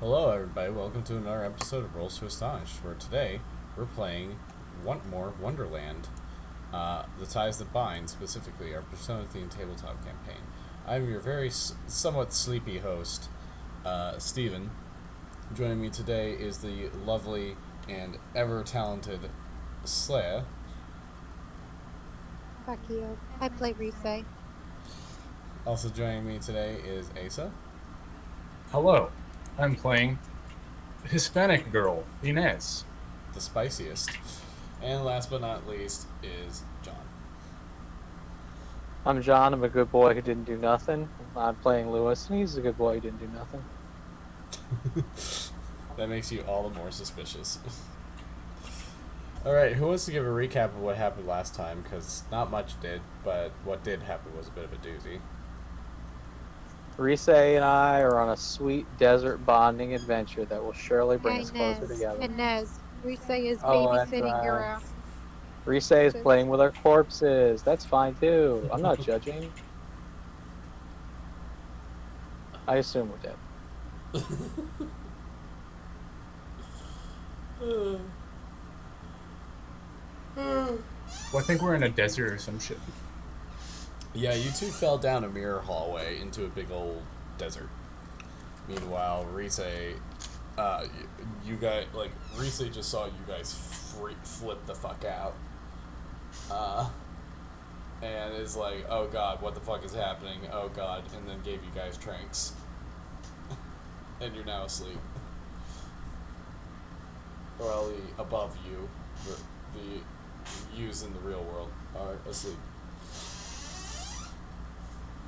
Hello, everybody. Welcome to another episode of Rolls to Astonish, where today we're playing one more Wonderland. The Ties That Bind, specifically our Persona-themed tabletop campaign. I'm your very somewhat sleepy host, Steven. Joining me today is the lovely and ever-talented Slea. Fuck you. I play Risei. Also joining me today is Asa. Hello, I'm playing Hispanic girl, Inez. The spiciest. And last but not least is John. I'm John. I'm a good boy who didn't do nothing. I'm playing Lewis, and he's a good boy who didn't do nothing. That makes you all the more suspicious. Alright, who wants to give a recap of what happened last time? Because not much did, but what did happen was a bit of a doozy. Risei and I are on a sweet desert bonding adventure that will surely bring us closer together. Inez. Risei is that's babysitting right. your ass. Risei is playing with our corpses. That's fine too. I'm not judging. I assume we're dead. Well, I think we're in a desert or some shit. Yeah, you two fell down a mirror hallway into a big old desert. Meanwhile, Risei, you guys, like, Risei just saw you guys flip the fuck out. And is like, oh god, what the fuck is happening? Oh god, and then gave you guys tranks. And you're now asleep. Or above you, the yous in the real world are asleep.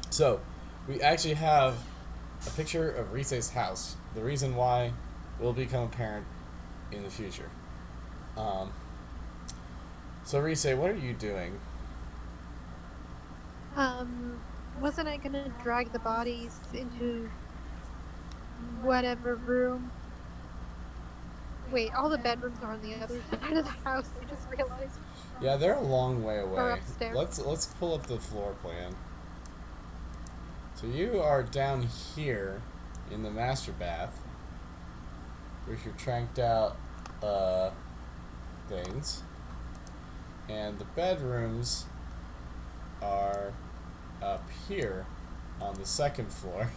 So, we actually have a picture of Risei's house. The reason why will become apparent in the future. So Risei, what are you doing? Wasn't I gonna drag the bodies into whatever room? Wait, all the bedrooms are on the other side of the house, I just realized. Yeah, they're a long way Or away. upstairs. Let's pull up the floor plan. So you are down here in the master bath with your tranked out things. And the bedrooms are up here on the second floor.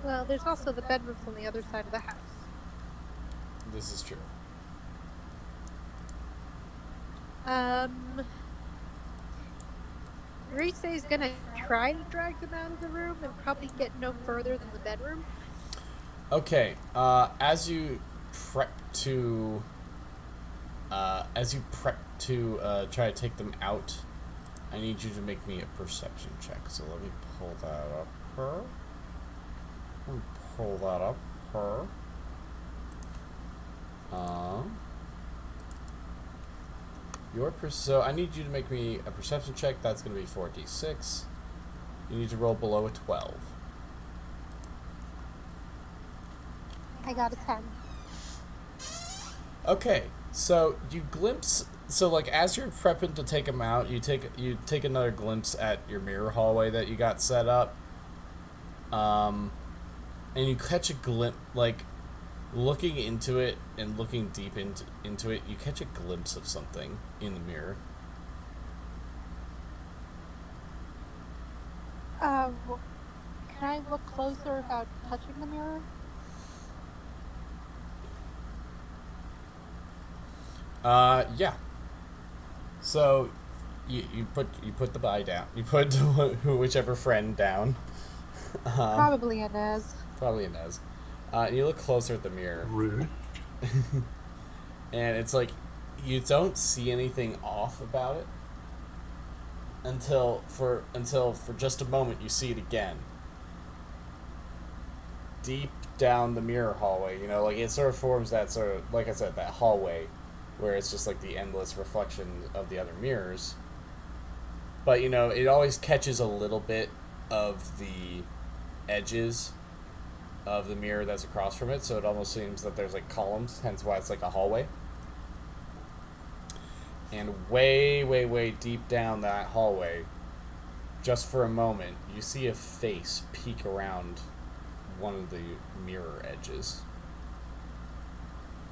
Well, there's also the bedrooms on the other side of the house. This is true. Risei's gonna try to drag them out of the room and probably get no further than the bedroom. Okay, as you prep to try to take them out, I need you to make me a perception check. So let me pull that up here. So I need you to make me a perception check. That's going to be 4d6. You need to roll below a 12. I got a 10. Okay, so you glimpse. So like as you're prepping to take them out, you take another glimpse at your mirror hallway that you got set up. And you catch a glimpse, like looking into it and looking deep into it, you catch a glimpse of something in the mirror. Can I look closer without touching the mirror? Yeah. So you put the guy down. You put whichever friend down. Probably Inez. Probably Inez. And you look closer at the mirror. Rude. And it's like you don't see anything off about it until for just a moment you see it again. Deep down the mirror hallway, you know, like it sort of forms that sort of, like I said, that hallway where it's just like the endless reflection of the other mirrors. But you know, it always catches a little bit of the edges of the mirror that's across from it, so it almost seems that there's like columns, hence why it's like a hallway. And way, way, way deep down that hallway, just for a moment, you see a face peek around one of the mirror edges.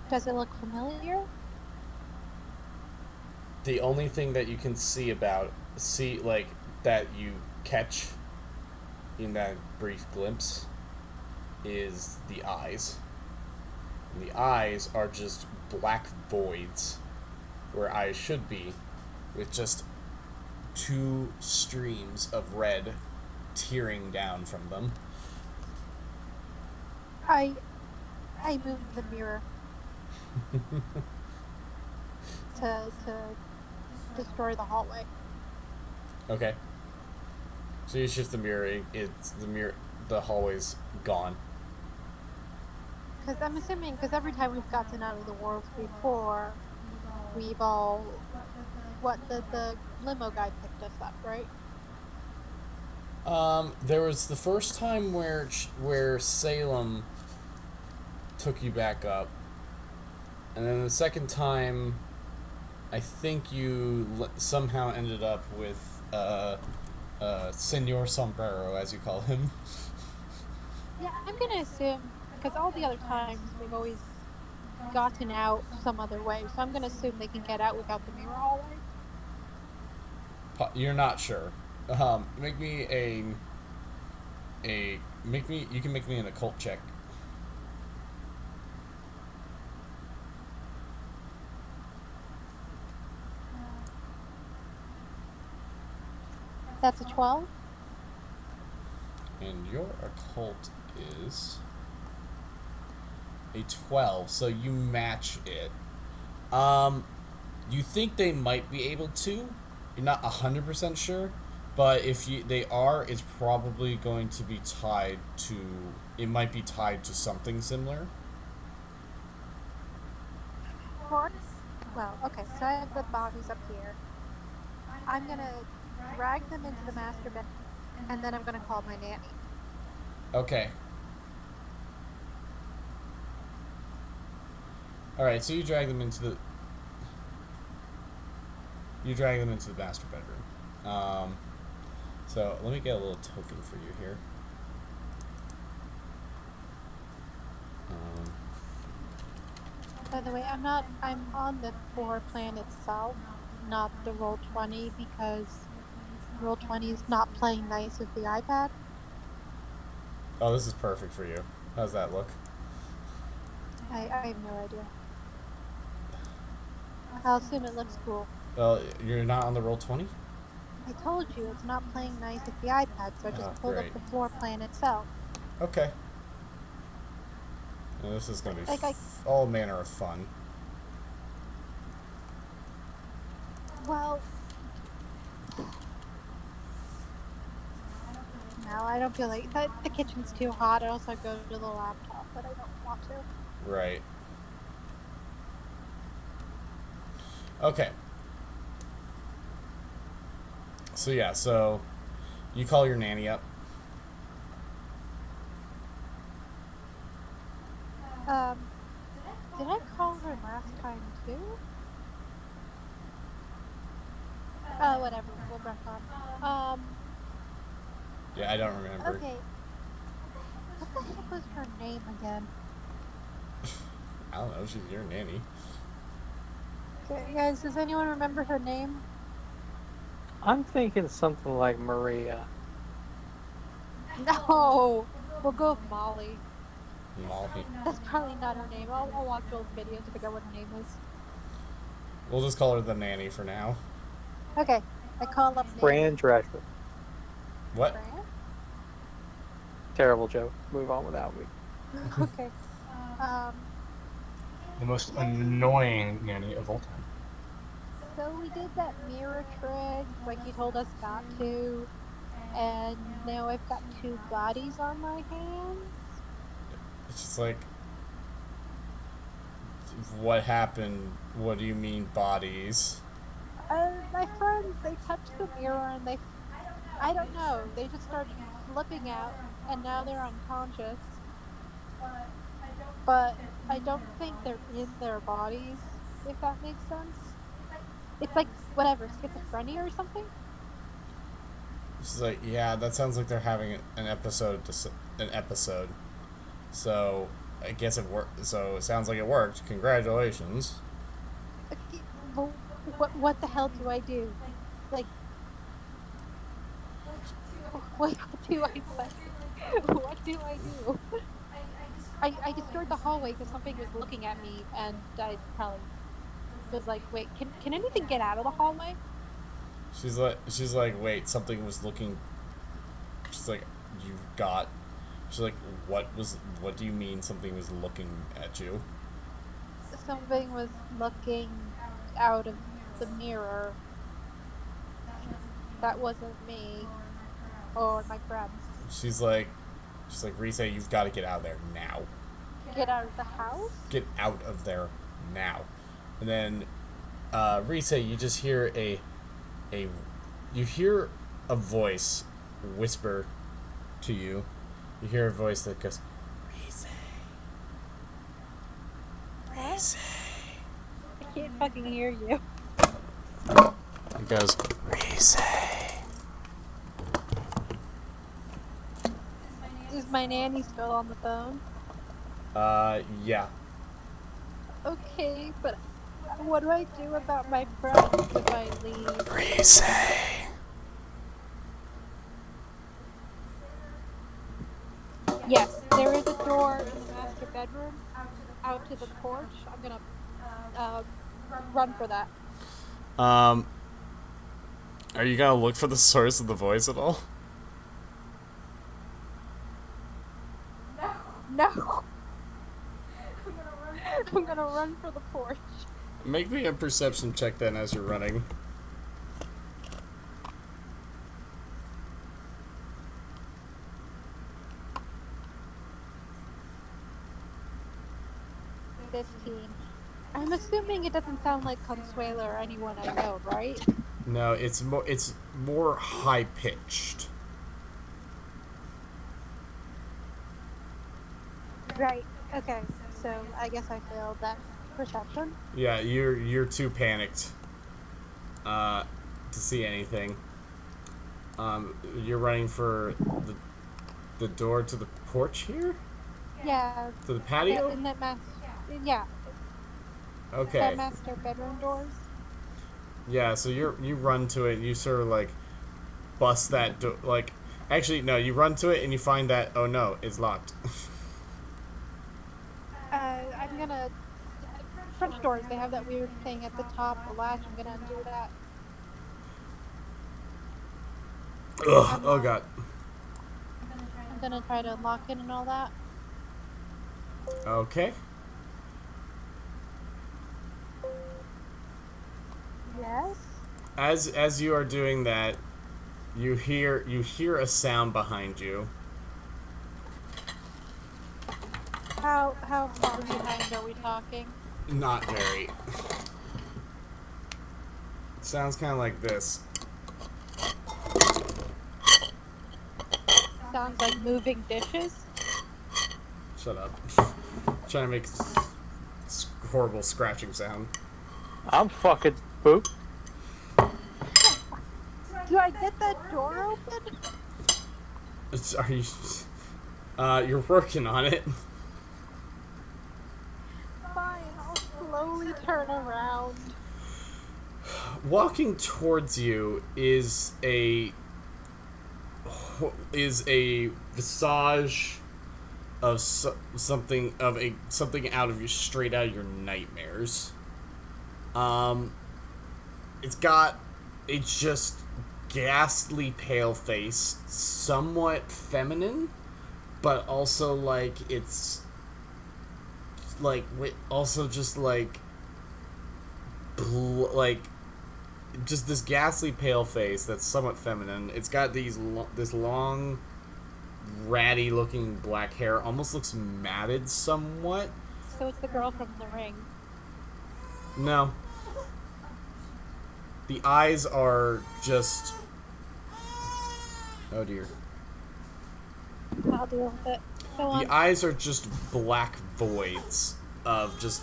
Does it look familiar? The only thing that you can see like that you catch in that brief glimpse is the eyes. And the eyes are just black voids where eyes should be, with just two streams of red tearing down from them. I moved the mirror to destroy the hallway. Okay. So you shift the mirror, the hallway's gone. Because I'm assuming, because every time we've gotten out of the world before, we've all, the limo guy picked us up, right? There was the first time where Salem took you back up, and then the second time, I think you somehow ended up with Senor Sombrero, as you call him. Yeah, I'm gonna assume, because all the other times we've always gotten out some other way, so I'm gonna assume they can get out without the mirror hallway. You're not sure. Make me you can make me an occult check. That's a 12. And your occult is a 12, so you match it. You think they might be able to. You're not 100% sure, but if they are, it's probably going to be tied to. It might be tied to something similar. Well, okay, so I have the bodies up here. I'm gonna drag them into the master bedroom, and then I'm gonna call my nanny. Okay. Alright, so you drag them into the master bedroom. So let me get a little token for you here. By the way, I'm on the floor plan itself, not the Roll20, because Roll20 is not playing nice with the iPad. Oh, this is perfect for you. How's that look? I have no idea. I'll assume it looks cool. Well, you're not on the Roll20? I told you it's not playing nice with the iPad, so I just pulled great. up the floor plan itself. Okay. Now, this is going to be Like all manner of fun. Well, no, I don't feel like that. The kitchen's too hot. I also go to the laptop, but I don't want to. Right. Okay. So yeah, so you call your nanny up. Did I call her last time too? Whatever. We'll brush on. Yeah, I don't remember. Okay. What the heck was her name again? I don't know, she's your nanny. Okay, guys, does anyone remember her name? I'm thinking something like Maria. No! We'll go with Molly. Molly. That's probably not her name. I'll watch old videos to figure out what her name is. We'll just call her the nanny for now. Okay, I call up Fran Drescher. What? Fran? Terrible joke. Move on without me. Okay. The most annoying nanny of all time. So we did that mirror trick, like you told us not to, and now I've got two bodies on my hands. It's just like, what happened? What do you mean bodies? My friends, they touched the mirror and I don't know, they just started flipping out, and now they're unconscious. But I don't think they're in their bodies, if that makes sense. It's like, whatever, schizophrenia or something? It's like, yeah, that sounds like they're having an episode. So I guess it worked. So it sounds like it worked. Congratulations. Okay, well, what the hell do I do? Like, what do I what do I do? I destroyed the hallway because something was looking at me, and I probably was like, wait, can anything get out of the hallway? She's like, wait, something was looking. She's like, you got. She's like, what do you mean something was looking at you? Something was looking out of the mirror. That wasn't me or my friends. She's like, Rise, you've got to get out of there now. Get out of the house? Get out of there now. And then, Rise, you just hear you hear a voice whisper to you. You hear a voice that goes, Rise. Rise. I can't fucking hear you. It goes, Rise. Is my nanny still on the phone? Yeah. Okay, but what do I do about my friends if I leave? Rise. Yes, there is a door in the master bedroom out to the porch. I'm gonna run for that. Are you gonna look for the source of the voice at all? No. I'm gonna run for the porch. Make me a perception check then as you're running. I'm assuming it doesn't sound like Consuelo or anyone I know, right? No, it's more high pitched. Right. Okay. So I guess I failed that perception. Yeah, you're too panicked to see anything. You're running for the door to the porch here? Yeah. To the patio? In that yeah. Okay. That master bedroom doors. Yeah, so you run to it and you sort of like bust that door. Like, actually, no, you run to it and you find that, oh no, it's locked. I'm gonna French doors. They have that weird thing at the top, the latch. I'm gonna undo that. Ugh, oh god. I'm gonna try to lock it and all that. Okay. Yes. As you are doing that, you hear a sound behind you. How far behind are we talking? Not very. It sounds kind of like this. Sounds like moving dishes. Shut up. Trying to make horrible scratching sound. I'm fucking poop. Do I get that door open? Are you? You're working on it. Fine, I'll slowly turn around. Walking towards you is a visage of something out of straight out of your nightmares. It's got a just ghastly pale face, somewhat feminine, but also like it's like also just like just this ghastly pale face that's somewhat feminine. It's got this long ratty looking black hair, almost looks matted somewhat. So it's the girl from The Ring. No. The eyes are just... Oh dear. I'll deal with it. Go on. The eyes are just black voids of just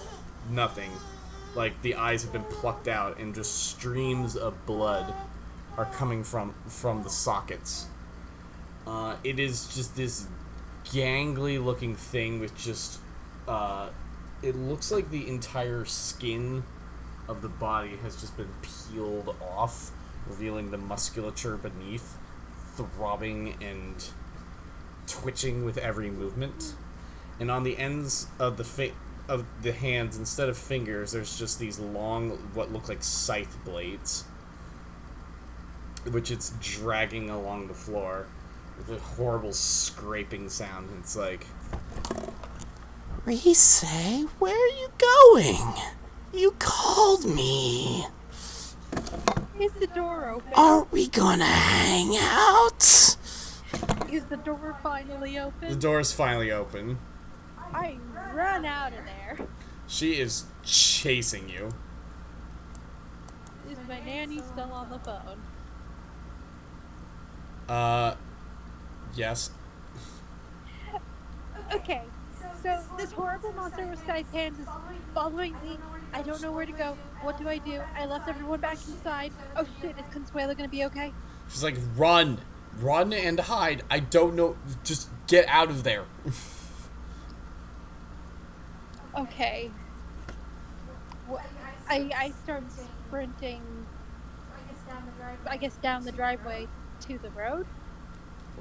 nothing. Like the eyes have been plucked out and just streams of blood are coming from the sockets. It is just this gangly looking thing with just it looks like the entire skin of the body has just been peeled off, revealing the musculature beneath, throbbing and twitching with every movement. And on the ends of the hands, instead of fingers, there's just these long, what look like scythe blades, which it's dragging along the floor with a horrible scraping sound. It's like, Rise, where are you going? You called me. Is the door open? Aren't we gonna hang out? Is the door finally open? the door's finally open. I run out of there. She is chasing you. Is my nanny still on the phone? Yes. Okay, so this horrible monster with scythe hands is following me. I don't know where to go. What do I do? I left everyone back inside. Oh shit, is Consuelo gonna be okay? She's like, run! Run and hide. I don't know. Just get out of there. Okay. I start sprinting, I guess down the driveway to the road.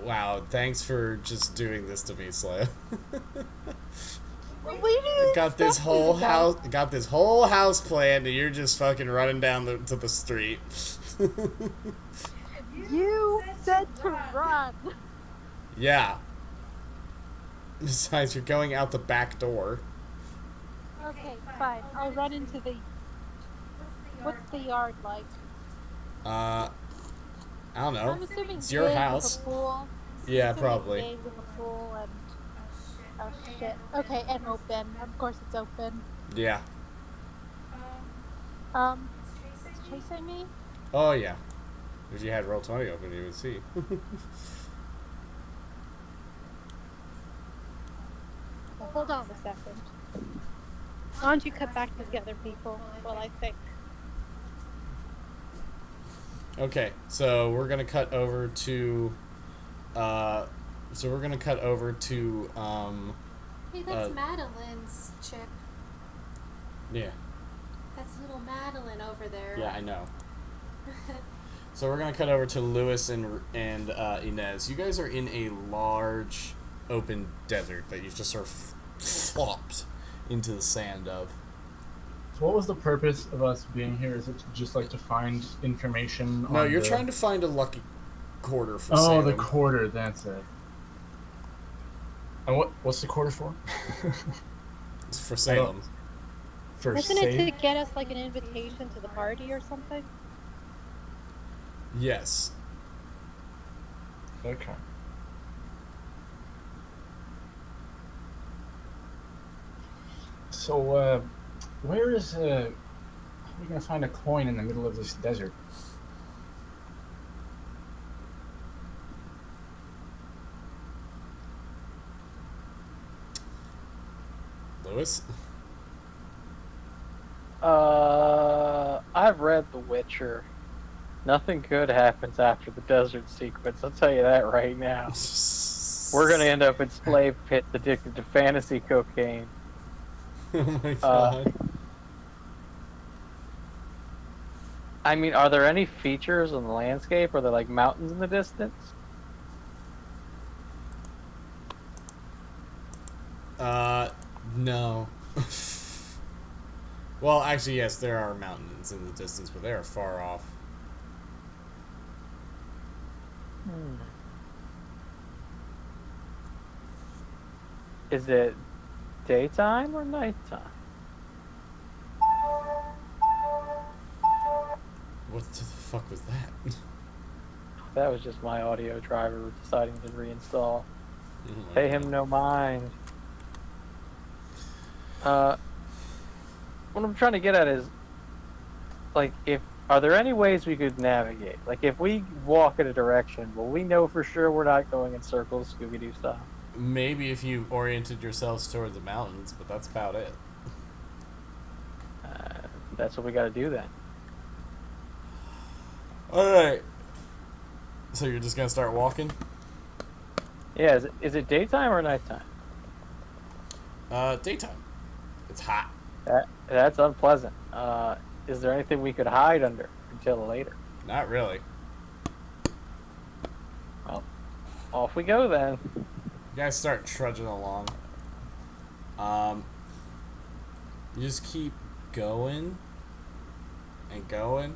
Wow, thanks for just doing this to me, Slaya. What do you Got this expect whole me to house, got this whole house planned, and you're just fucking running down to the street. do? You said to run. Yeah. Besides, you're going out the back door. Okay, fine. I'll run into the... What's the yard like? I don't know. I'm assuming It's your big house. With a pool. Yeah, Assuming probably. big with a pool and... Oh shit. Okay, and open. Of course it's open. Yeah. It's chasing me? Oh, yeah. If you had Roll20 open, you would see. Well, hold on a second. Why don't you cut back together, people, while I think. Okay, so we're gonna cut over to, Hey, that's Madeline's chip. yeah, That's little Madeline over there. yeah, I know. So we're gonna cut over to Lewis and Inez. You guys are in a large open desert that you've just sort of flopped into the sand of. So what was the purpose of us being here? Is it just like to find information? No, on you're the... trying to find a lucky quarter for Oh, Salem. the quarter. That's it. And what's the quarter for? It's for Salem. For Wasn't it to save? get us like an invitation to the party or something? Yes. Okay. So, where is how are we gonna find a coin in the middle of this desert? Lewis? I've read The Witcher. Nothing good happens after the desert sequence, I'll tell you that right now. We're gonna end up in slave pits addicted to fantasy cocaine. Oh my god. I mean, are there any features in the landscape? Are there like mountains in the distance? No. Well, actually, yes, there are mountains in the distance, but they are far off. Is it daytime or nighttime? What the fuck was that? That was just my audio driver deciding to reinstall. Oh my Pay God. him no mind. What I'm trying to get at is, like, are there any ways we could navigate? Like, if we walk in a direction, will we know for sure we're not going in circles, Scooby-Doo style? Maybe if you oriented yourselves toward the mountains, but that's about it. That's what we gotta do then. Alright. So you're just gonna start walking? Yeah, is it daytime or nighttime? Daytime. It's hot. That's unpleasant. Is there anything we could hide under until later? Not really. Well, off we go then. You guys start trudging along. You just keep going and going.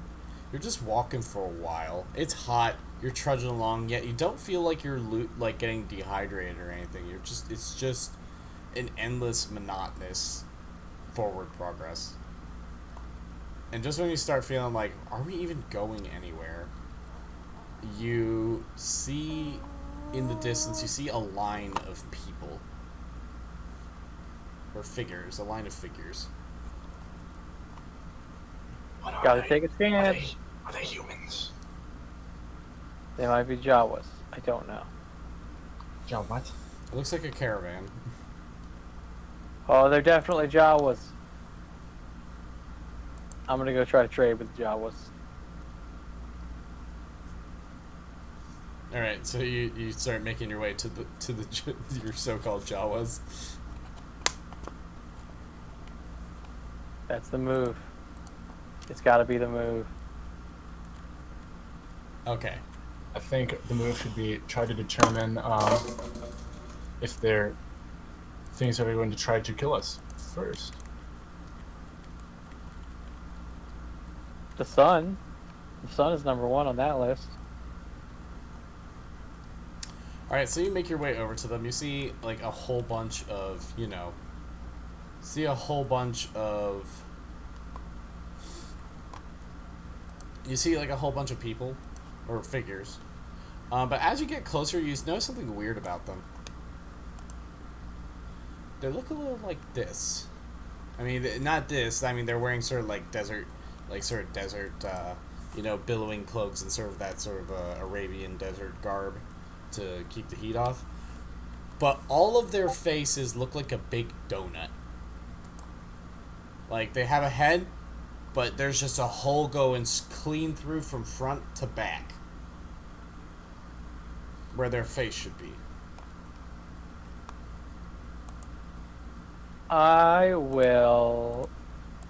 You're just walking for a while. It's hot. You're trudging along, yet you don't feel like you're like getting dehydrated or anything. It's just an endless, monotonous forward progress. And just when you start feeling like, are we even going anywhere? You see in the distance, you see a line of people. Or figures, a line of figures. What are Gotta they? take a chance. Are they humans? They might be Jawas. I don't know. Yeah, what? It looks like a caravan. Oh, they're definitely Jawas. I'm gonna go try to trade with the Jawas. All right, so you start making your way to the your so-called Jawas. That's the move. It's got to be the move. Okay. I think the move should be try to determine if they're things that are going to try to kill us first. The sun. The sun is number one on that list. All right, so you make your way over to them. You see like a whole bunch of, see a whole bunch of people or figures. But as you get closer, you notice something weird about them. They look a little like this. I mean, not this. I mean, they're wearing sort of like desert, billowing cloaks and sort of that sort of Arabian desert garb to keep the heat off. But all of their faces look like a big donut. Like, they have a head, but there's just a hole going clean through from front to back. Where their face should be. I will.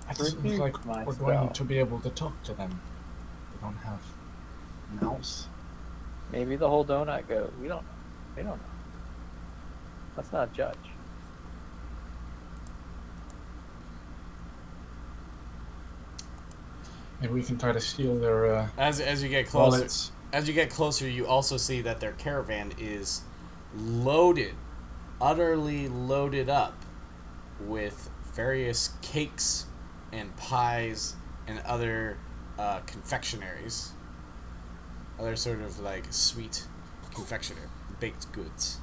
It seems Repeat like we're myself. going to be able to talk to them. They don't have mouths. Maybe the whole donut goes. We don't know. They don't know. Let's not judge. Maybe we can try to steal their As you get closer, wallets. as you get closer, you also see that their caravan is loaded, utterly loaded up with various cakes and pies and other confectionaries. Other sort of like sweet confectioner, baked goods.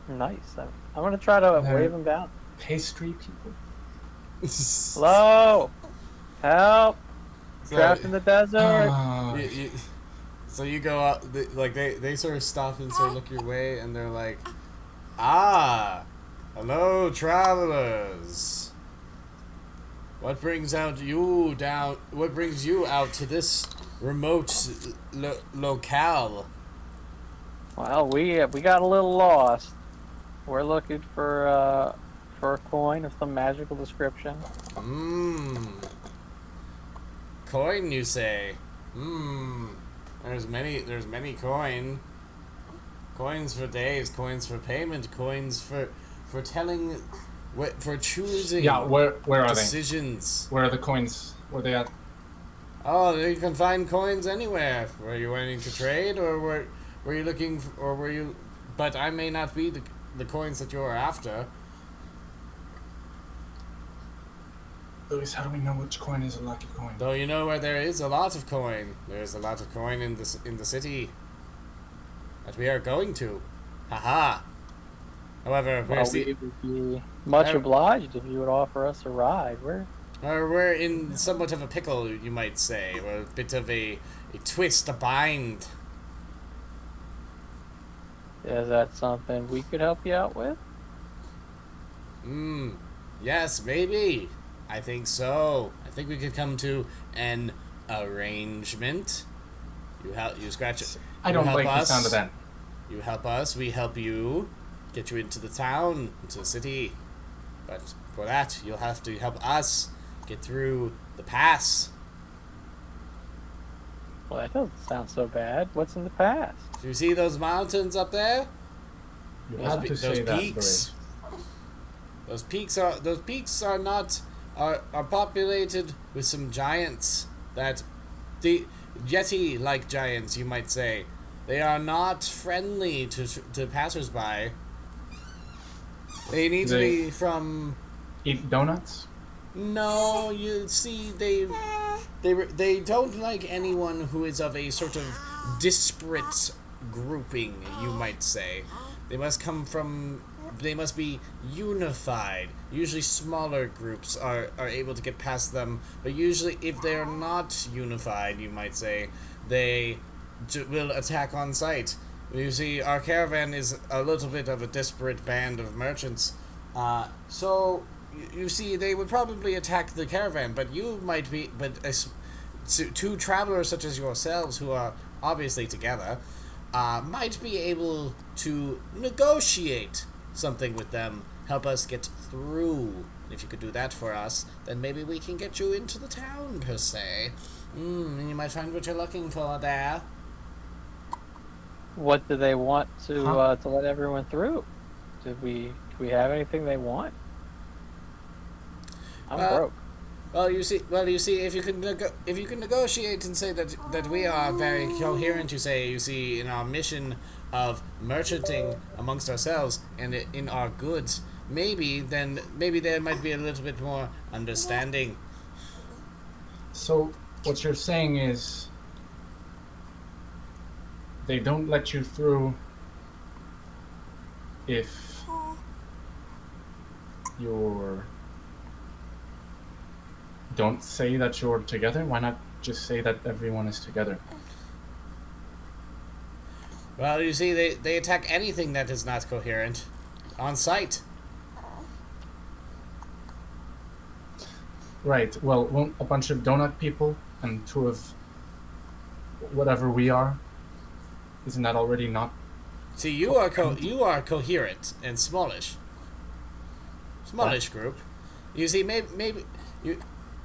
Nice. I'm gonna try to They're- wave them down. Pastry people. Hello. Help. Trapped in the desert. So you go out, they sort of stop and sort of look your way, and they're like, "Ah, hello, travelers. What brings you out to this remote locale?" Well, we got a little lost. We're looking for a coin of some magical description. Coin, you say? There's many coins for days, coins for payment, coins for telling, for choosing. Yeah, where are they? Decisions. Where are the coins? Where are they at? Oh, you can find coins anywhere. Were you wanting to trade, or were you looking, or were you? But I may not be the coins that you're after. Louis, how do we know which coin is a lucky coin? Though you know where there is a lot of coin. There's a lot of coin in the city that we are going to. Haha. However, Well, we would be much obliged if you would offer us a ride. we're in somewhat of a pickle, you might say, or a bit of a twist, a bind. Is that something we could help you out with? Yes, maybe. I think so. I think we could come to an arrangement. You scratch it. I don't help like the us. sound of that. You help us, we help you, get you into the town, into the city. But for that, you'll have to help us get through the pass. Well, that doesn't sound so bad. What's in the past? Do you see those mountains up there? You Those have pe- to say those that, peaks. Brace. Those peaks are not are populated with some giants that the Yeti-like giants, you might say. They are not friendly to passersby. They need to be from. Eat donuts? No, you see, they don't like anyone who is of a sort of disparate grouping, you might say. They must be unified. Usually smaller groups are able to get past them, but usually if they're not unified, you might say, they will attack on sight. You see, our caravan is a little bit of a disparate band of merchants. So you see, they would probably attack the caravan, but you might be, two travelers such as yourselves, who are obviously together, might be able to negotiate something with them, help us get through. If you could do that for us, then maybe we can get you into the town, per se. And you might find what you're looking for there. What do they want to let everyone through? Do we have anything they want? I'm broke. Well, you see, if you can negotiate and say that we are very coherent, you see, in our mission of merchanting amongst ourselves and in our goods, maybe there might be a little bit more understanding. So, what you're saying is they don't let you through if you're... Don't say that you're together? Why not just say that everyone is together? Well, you see, they attack anything that is not coherent on sight. Right, well, won't a bunch of donut people and two of whatever we are, isn't that already not... See, you are coherent and smallish group. You see, maybe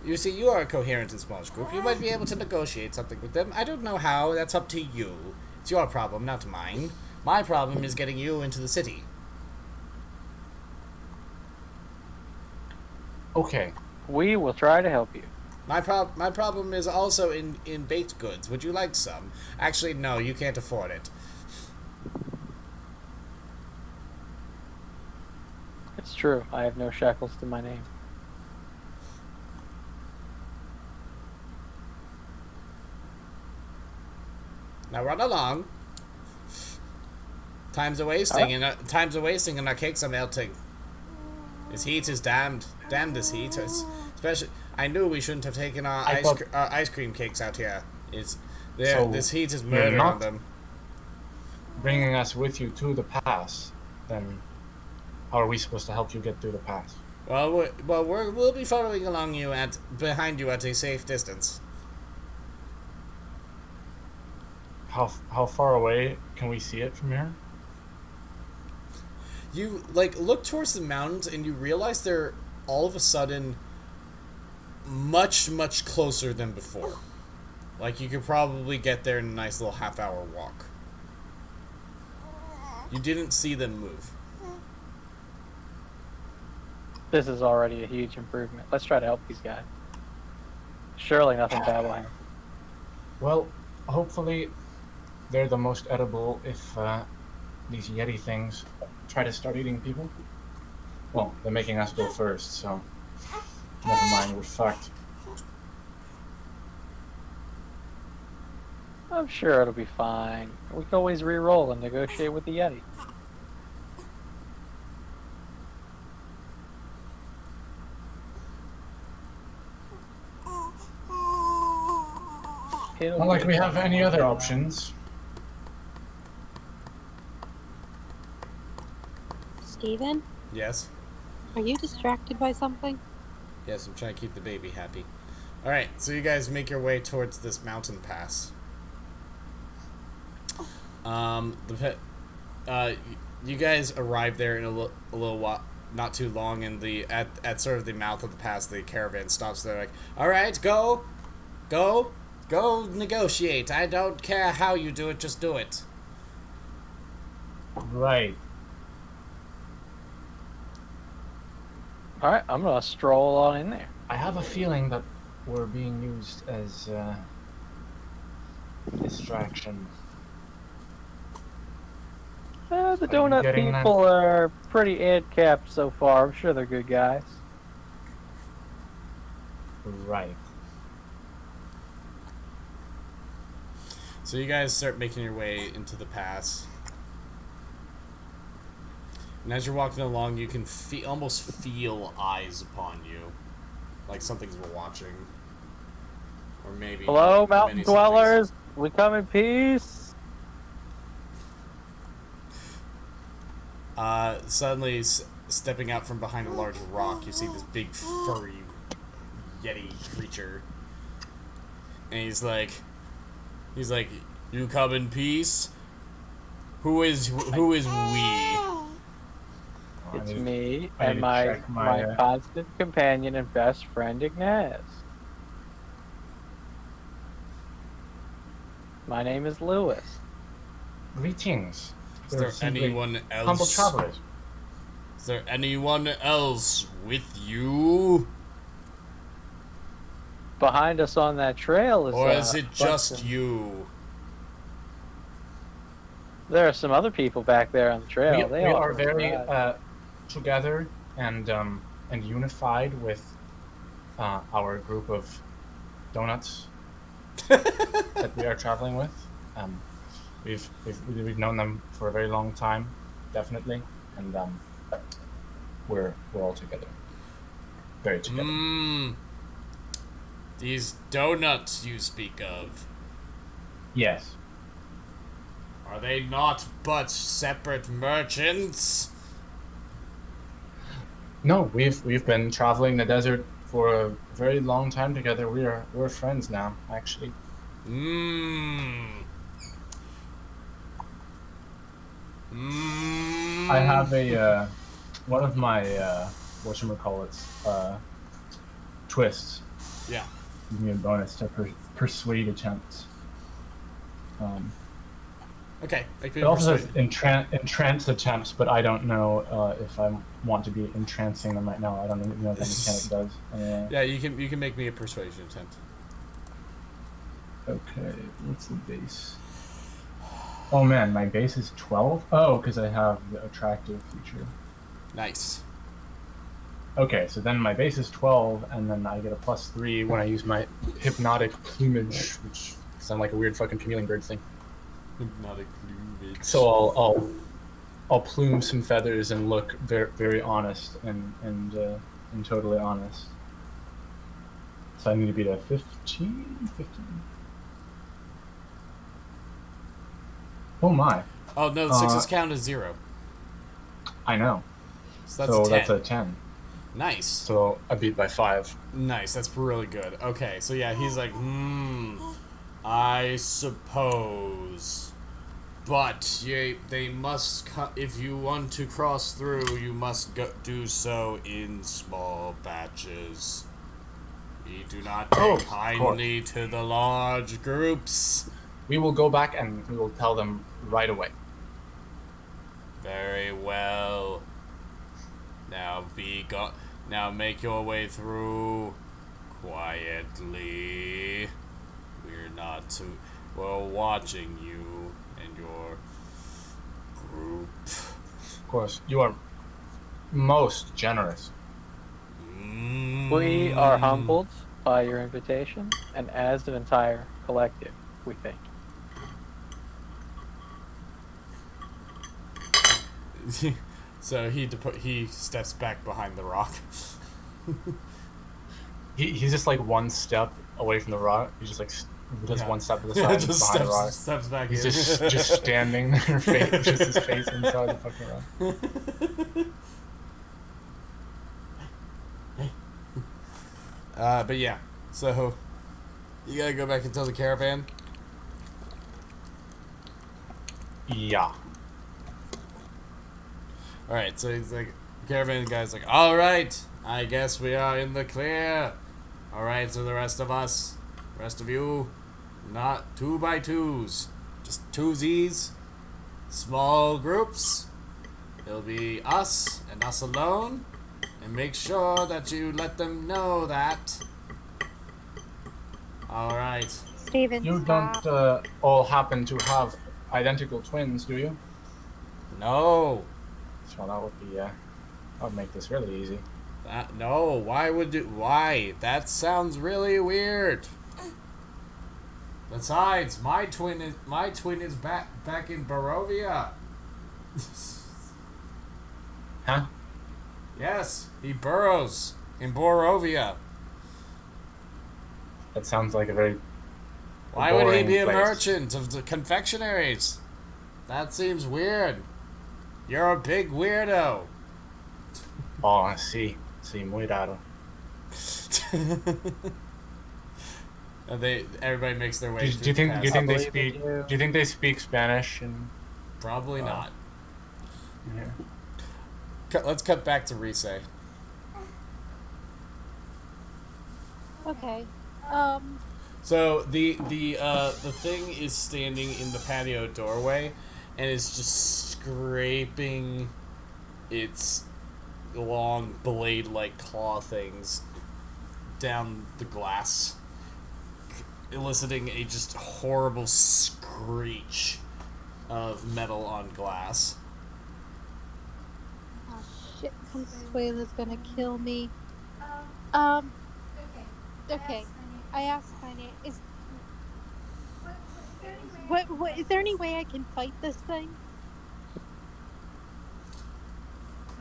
you see, you are a coherent and smallish group. You might be able to negotiate something with them. I don't know how. That's up to you. It's your problem, not mine. My problem is getting you into the city. Okay. We will try to help you. My problem is also in baked goods. Would you like some? Actually, no, you can't afford it. It's true. I have no shackles to my name. Now run along. Time's a wasting, and our cakes are melting. This heat is damned. Damn this heat. Especially, I knew we shouldn't have taken our ice cream cakes out here. This heat is murder on them. Bringing us with you to the pass, then how are we supposed to help you get through the pass? Well, we'll be following along behind you at a safe distance. How far away can we see it from here? You look towards the mountains and you realize they're all of a sudden much closer than before. Like, you could probably get there in a nice little half-hour walk. You didn't see them move. This is already a huge improvement. Let's try to help these guys. Surely nothing bad will happen. Well, hopefully they're the most edible if these Yeti things try to start eating people. Well, they're making us go first, so never mind, we're fucked. I'm sure it'll be fine. We can always re-roll and negotiate with the Yeti. Not like we have any other options. Steven, Yes? are you distracted by something? Yes, I'm trying to keep the baby happy. Alright, so you guys make your way towards this mountain pass. You guys arrive there in a little while, not too long, and at sort of the mouth of the pass, the caravan stops. They're like, "All right, go negotiate. I don't care how you do it, just do it." Right. All right, I'm gonna stroll on in there. I have a feeling that we're being used as distraction. The Are you donut getting that? people are pretty ad-capped so far. I'm sure they're good guys. Right. So you guys start making your way into the pass. And as you're walking along, you can almost feel eyes upon you. Like something's watching. Or maybe... Hello, mountain many dwellers. We come in peace. Suddenly, stepping out from behind a large rock, you see this big, furry Yeti creature. And he's like, "You come in peace? Who is we?" It's me I need and to my check my, constant companion and best friend Inez. My name is Lewis. Greetings. Is there We're simply anyone else? humble travelers. Is there anyone else with you? Behind us on that trail is. Or is it bunch just of- you? There are some other people back there on the trail. We They all are very survived. together and unified with our group of donuts that we are traveling with. We've known them for a very long time, definitely, and we're all together, very together. These donuts you speak of, Yes. are they not but separate merchants? No, we've been traveling the desert for a very long time together. We're friends now, actually. I have a one of my whatchamacallits twists. Yeah. Give me a bonus to persuade attempts. Okay. It also says entrance attempts, but I don't know if I want to be entrancing them right now. I don't even know what the mechanic does. Yeah, you can make me a persuasion attempt. Okay, what's the base? Oh man, my base is 12? Oh, because I have the attractive feature. Nice. Okay, so then my base is 12, and then I get a +3 when I use my hypnotic plumage, which sounds like a weird fucking chameleon bird thing. Hypnotic plumage. So I'll plume some feathers and look very, very honest and totally honest. So I need to beat a 15? Oh my. Oh no, the sixes count as 0. I know. So that's a 10. That's a 10. Nice. So I beat by 5. Nice, that's really good. Okay, so yeah, he's like, I suppose. But they must, if you want to cross through, you must do so in small batches. We do not take kindly to the large groups. We will go back and we will tell them right away. Very well. Now Now make your way through quietly. We're watching you and your group. Of course, you are most generous. We are humbled by your invitation, and as an entire collective, we thank you. So he steps back behind the rock. He's just like one step away from the rock. He's just like does one step to the side just behind the rock. steps back. He's in. just standing there, just his face inside the fucking rock. But yeah, so you gotta go back and tell the caravan. Yeah. Alright, so he's like, caravan guy's like, alright, I guess we are in the clear. Alright, so the rest of you, not 2 by 2s, just twosies, small groups. It'll be us and us alone, and make sure that you let them know that. Alright. Steven, You stop. don't all happen to have identical twins, do you? No. So that would be, that would make this really easy. No, why? That sounds really weird. Besides, my twin is back in Barovia. Huh? Yes, he burrows in Borovia. That sounds like a very Why would he boring be a place. merchant of the confectionaries? That seems weird. You're a big weirdo. Oh, sí, muy raro. And everybody makes their way. Do you think they speak Spanish? And Probably not. yeah. Let's cut back to Rise. Okay. So the thing is standing in the patio doorway, and is just scraping its long blade-like claw things down the glass, eliciting a just horrible screech of metal on glass. Oh shit, Consuela's gonna kill me. Okay. I asked Tiny, is there any way I can fight this thing?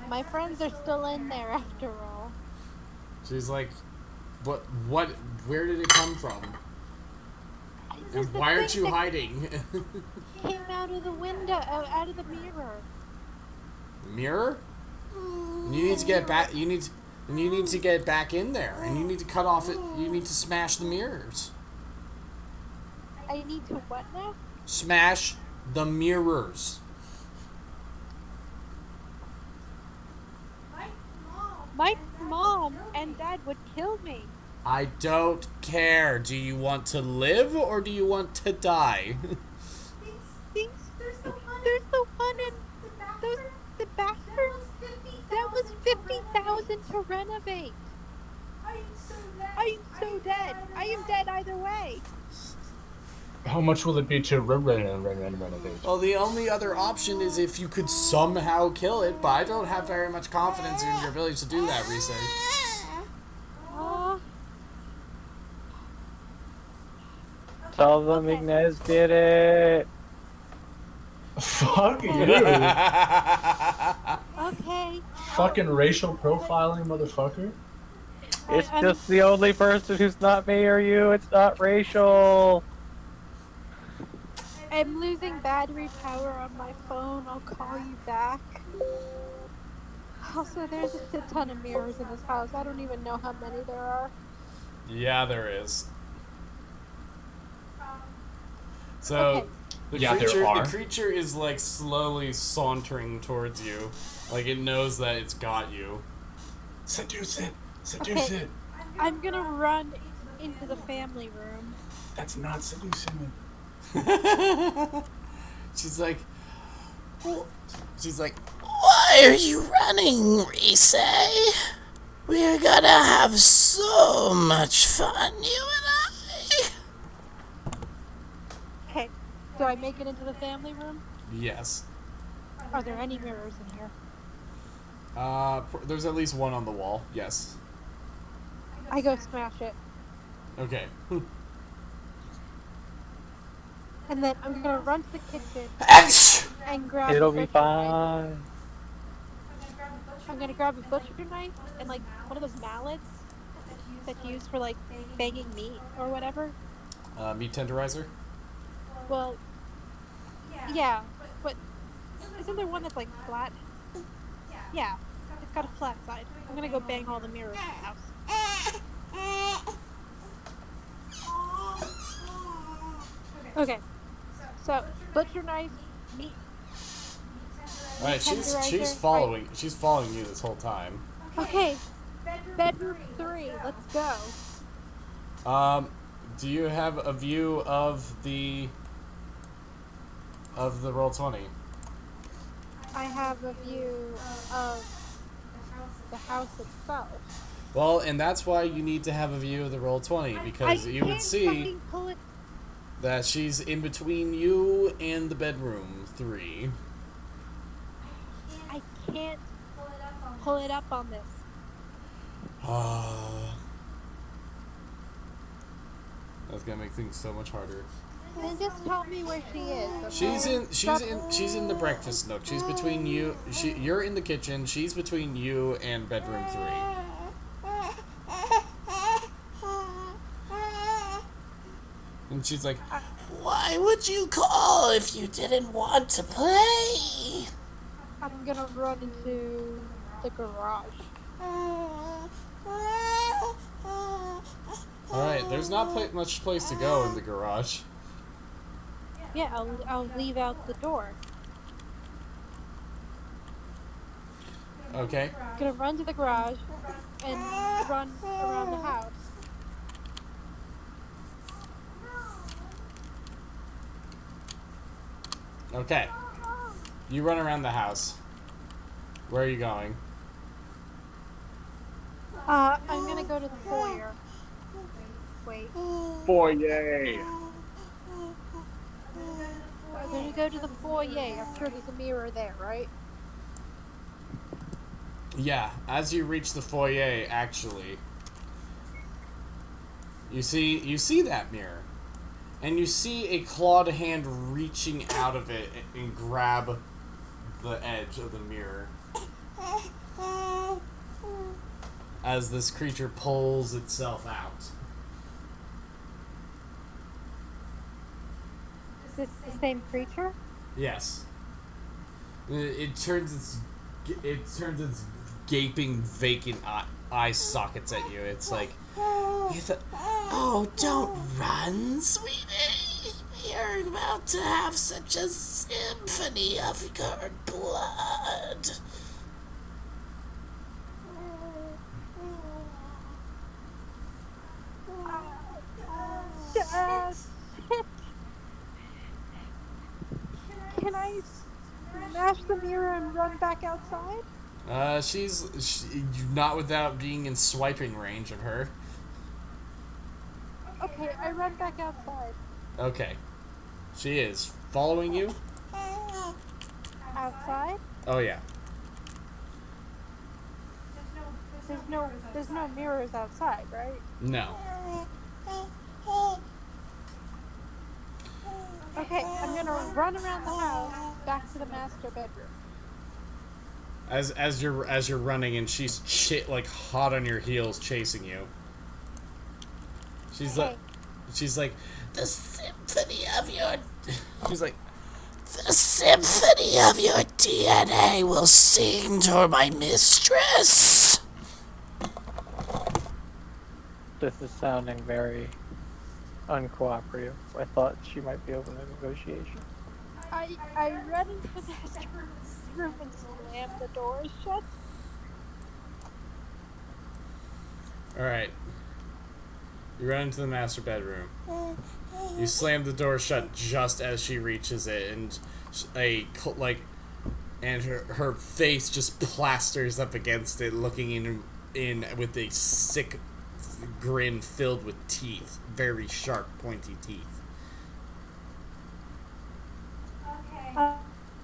My friends are still in there after all. She's like, where did it come from? And why aren't you hiding? Came out of the window, out of the mirror. Mirror? You need to get back. You need to get back in there, and you need to cut off it. You need to smash the mirrors. I need to what now? Smash the mirrors. My mom and dad would kill me. I don't care. Do you want to live or do you want to die? There's the one in the bathroom. That was 50,000 to renovate. I am so dead. I am dead either way. How much will it be to renovate? Well, the only other option is if you could somehow kill it, but I don't have very much confidence in your ability to do that, Rise. Tell them Okay. Inez did it. Fuck you. Okay. Fucking racial profiling, motherfucker. It's I'm- just the only person who's not me or you. It's not racial. I'm losing battery power on my phone. I'll call you back. Also, there's a shit ton of mirrors in this house. I don't even know how many there are. Yeah, there is. So, Okay. the creature is like slowly sauntering towards you. Like it knows that it's got you. Seduce it. Okay. I'm gonna run into the family room. That's not seducing it. She's like, Why are you running, Rise? We're gonna have so much fun, you and I. Okay. Do I make it into the family room? yes. Are there any mirrors in here? There's at least one on the wall. Yes. I go smash it. Okay. And then I'm gonna run to the kitchen and grab It'll a be butcher knife. fine. I'm gonna grab a butcher knife and like one of those mallets that's used for like banging meat or whatever. Meat tenderizer. Well, yeah, but isn't there one that's like flat? Yeah, it's got a flat side. I'm gonna go bang all the mirrors in the house. Okay, so butcher knife, Meat. All right, she's following you this whole time. Okay. Bedroom 3. Let's go. Do you have a view of the Roll20? I have a view of the house itself. Well, and that's why you need to have a view of the Roll20, because you would see fucking pull it. that she's in between you and the bedroom 3. I can't pull it up on this. That's gonna make things so much harder. Then just tell me where she is. Okay? She's in the breakfast nook. She's between you. You're in the kitchen. She's between you and bedroom 3. And she's like, Why would you call if you didn't want to play? I'm gonna run into the garage. alright, there's not much place to go in the garage. Yeah, I'll leave out the door. Okay. I'm gonna run to the garage and run around the house. Okay. You run around the house. Where are you going? I'm gonna go to the foyer. Wait. Foyer. I'm gonna go to the foyer. I'm sure there's a mirror there, right? Yeah, as you reach the foyer, actually, you see that mirror, and you see a clawed hand reaching out of it and grab the edge of the mirror as this creature pulls itself out. Is this the same creature? Yes. It turns its gaping, vacant eye sockets at you. It's like, Oh, don't run, sweetie. We're about to have such a symphony of your blood. Can I smash the mirror and run back outside? she's not without being in swiping range of her. Okay, I run back outside. Okay. She is following you? Outside? Oh yeah. There's no mirrors outside, right? No. Okay, I'm gonna run around the house back to the master bedroom. As you're running and she's like hot on your heels chasing you. She's like The symphony of your... she's like The symphony of your DNA will sing to my mistress. This is sounding very uncooperative. I thought she might be open to negotiation. I run into the master bedroom and slam the door shut. Alright. You run into the master bedroom. You slam the door shut just as she reaches it, and her face just plasters up against it, looking in with a sick grin filled with teeth, very sharp, pointy teeth.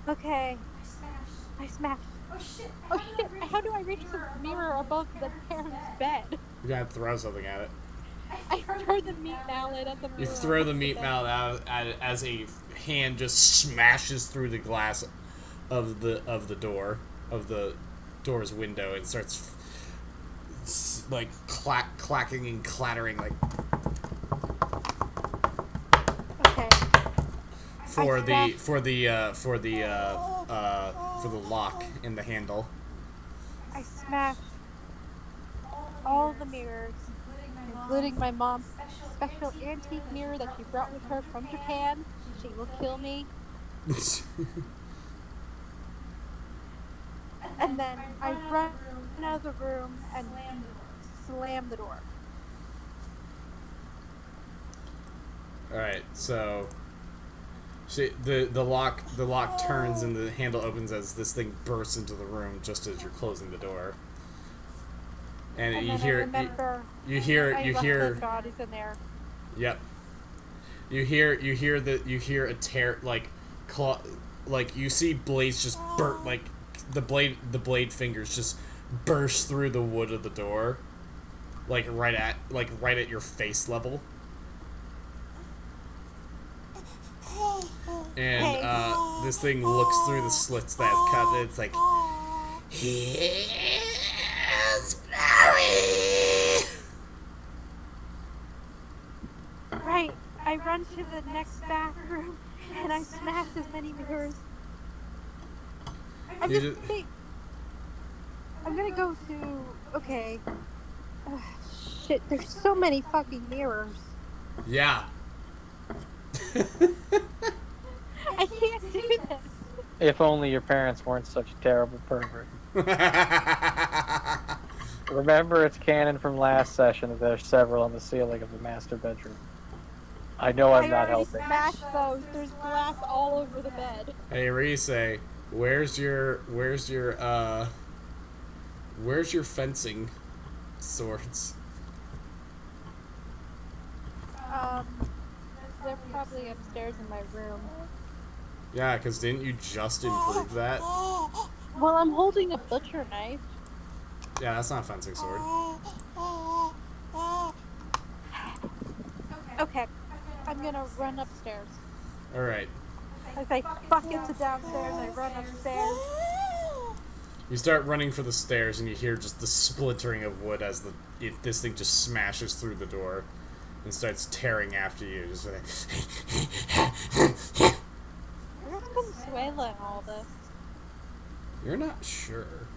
Okay. I smashed. Oh shit! How do I reach the mirror above the parent's bed? You're gonna have to throw something at it. I throw the meat mallet at the mirror. You throw the meat mallet out at it as a hand just smashes through the glass of the door's window and starts like clacking and clattering like Okay. for the lock in the handle. I smashed all the mirrors, including my mom's special antique mirror that she brought with her from Japan. She will kill me. And then I run out of the room and slam the door. Alright, so the lock turns and the handle opens as this thing bursts into the room just as you're closing the door. And And you then hear I remember you hear I left the bodies in there. Yep. You hear a tear like claw, like you see blades just burst, like the blade fingers just burst through the wood of the door, like right at your face level. And this thing looks through the slits that it's cut. And it's like, here's Barry. Right. I run to the next bathroom and I smash as many mirrors. I'm You just think I'm gonna go to okay. Shit, there's so many fucking mirrors. Yeah. I can't do this. If only your parents weren't such a terrible pervert. Remember, it's canon from last session that there's several on the ceiling of the master bedroom. I know I'm not helping. I already smashed those. There's glass all over the bed. Hey, Rise, where's your fencing swords? They're probably upstairs in my room. Yeah, because didn't you just improve that? Well, I'm holding a butcher knife. Yeah, that's not a fencing sword. Okay, I'm gonna run upstairs. Alright. As I fuck into downstairs, I run upstairs. You start running for the stairs and you hear just the splintering of wood as this thing just smashes through the door and starts tearing after you. Just like, Where's Consuela in all this? you're not sure.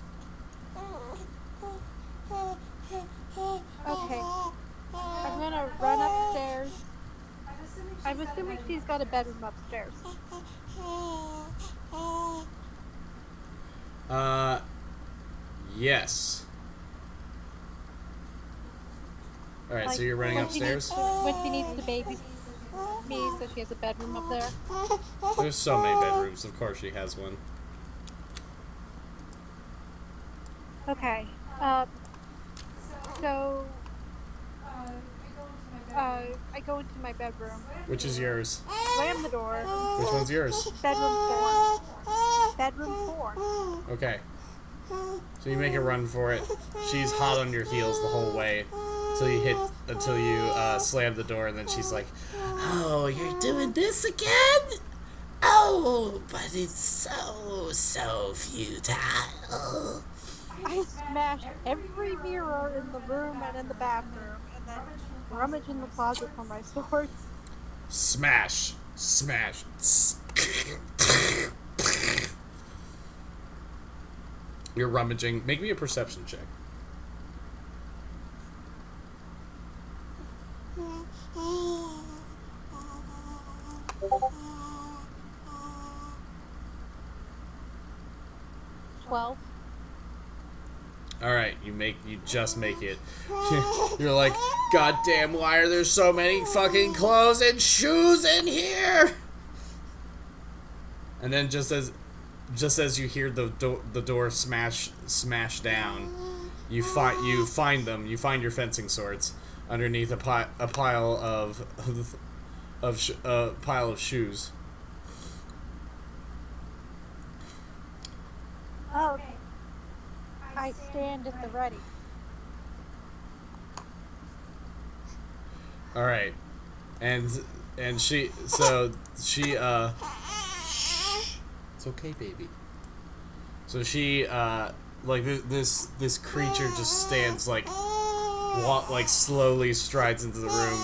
Okay, I'm gonna run upstairs. I'm assuming she's got a bedroom upstairs. Yes. Alright, so you're running upstairs? When she needs to baby me, so she has a bedroom up there. There's so many bedrooms, of course she has one. Okay, so, I go into my bedroom, Which is yours? slam the door, Which one's yours? bedroom 4. Bedroom 4. Okay. So you make a run for it. She's hot on your heels the whole way until you slam the door, and then she's like, Oh, you're doing this again? Oh, but it's so futile. I smash every mirror in the room and in the bathroom, and then rummage in the closet for my swords. smash, smash. You're rummaging. Make me a perception check. Well, Alright, you just make it. You're like, God damn, why are there so many fucking clothes and shoes in here? And then just as you hear the door smash down, you find your fencing swords underneath a pile of shoes. okay. I stand at the ready. All right, and she it's okay, baby. So she like this creature just stands like slowly strides into the room,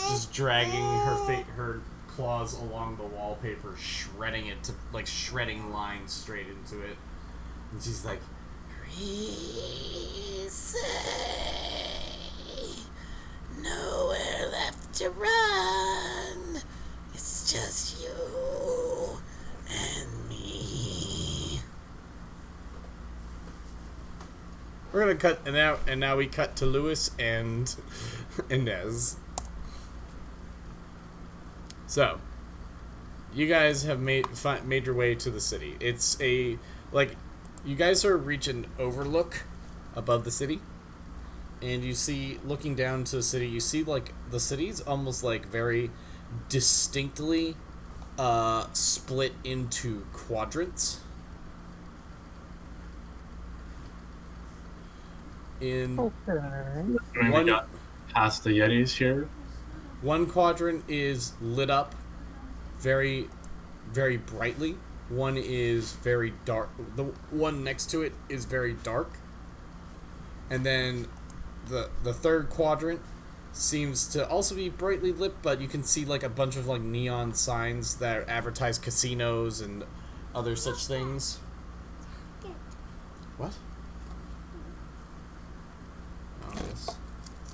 just dragging her claws along the wallpaper, shredding it to shredding lines straight into it, and she's like, Reese, nowhere left to run. It's just you We're gonna cut and now we cut to Lewis and Inez. So, you guys have made your way to the city. It's you guys sort of reach an overlook above the city, and you see, looking down to the city, you see like the city's almost like very distinctly split into quadrants. In When we one got past the Yetis here, one quadrant is lit up very, very brightly. One is very dark. The one next to it is very dark. And then the third quadrant seems to also be brightly lit, but you can see like a bunch of like neon signs that advertise casinos and other such things. What? Oh, yes.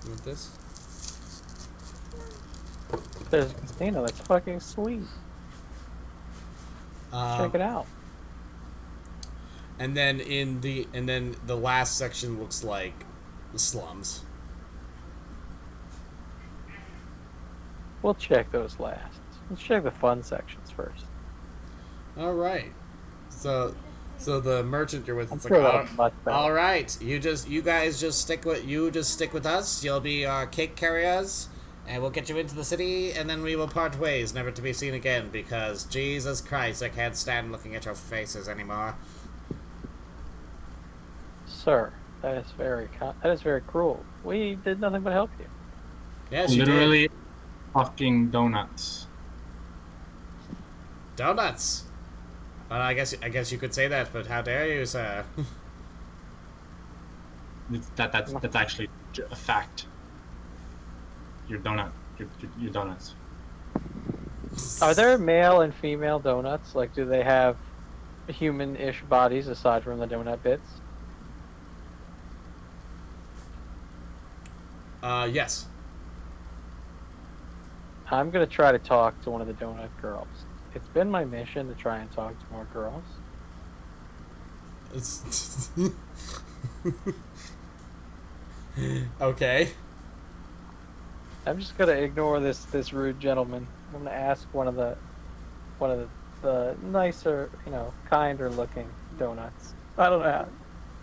You want this? There's a casino. That's fucking sweet. Check it out. And then the last section looks like the slums. We'll check those last. Let's check the fun sections first. All right. So the merchant you're with, I'm it's sure like, that's much better. all right, you guys just stick with us. You'll be our cake carriers, and we'll get you into the city, and then we will part ways, never to be seen again. Because Jesus Christ, I can't stand looking at your faces anymore. Sir, that is very cruel. We did nothing but help you. Yes, you literally fucking donuts. did. Donuts. Well, I guess you could say that, but how dare you, sir? That's actually a fact. Your donuts. Are there male and female donuts? Like, do they have human-ish bodies aside from the donut bits? Yes. I'm gonna try to talk to one of the donut girls. It's been my mission to try and talk to more girls. It's okay. I'm just gonna ignore this rude gentleman. I'm gonna ask one of the nicer, kinder looking donuts. I don't know how.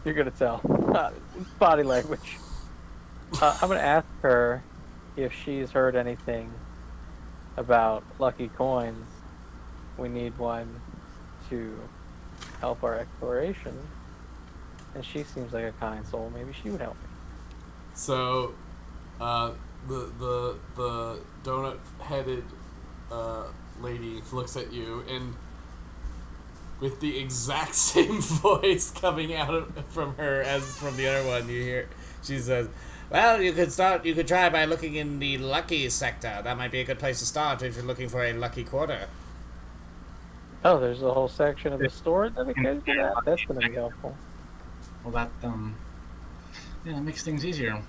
You're gonna tell. Body language. I'm gonna ask her if she's heard anything about lucky coins. We need one to help our exploration, and she seems like a kind soul. Maybe she would help me. So, the donut-headed lady looks at you, and with the exact same voice coming out from her as from the other one, you hear she says, "Well, you could try by looking in the lucky sector. That might be a good place to start if you're looking for a lucky quarter." Oh, there's a whole section of the store dedicated to that. That's gonna be helpful. Well, that that makes things easier.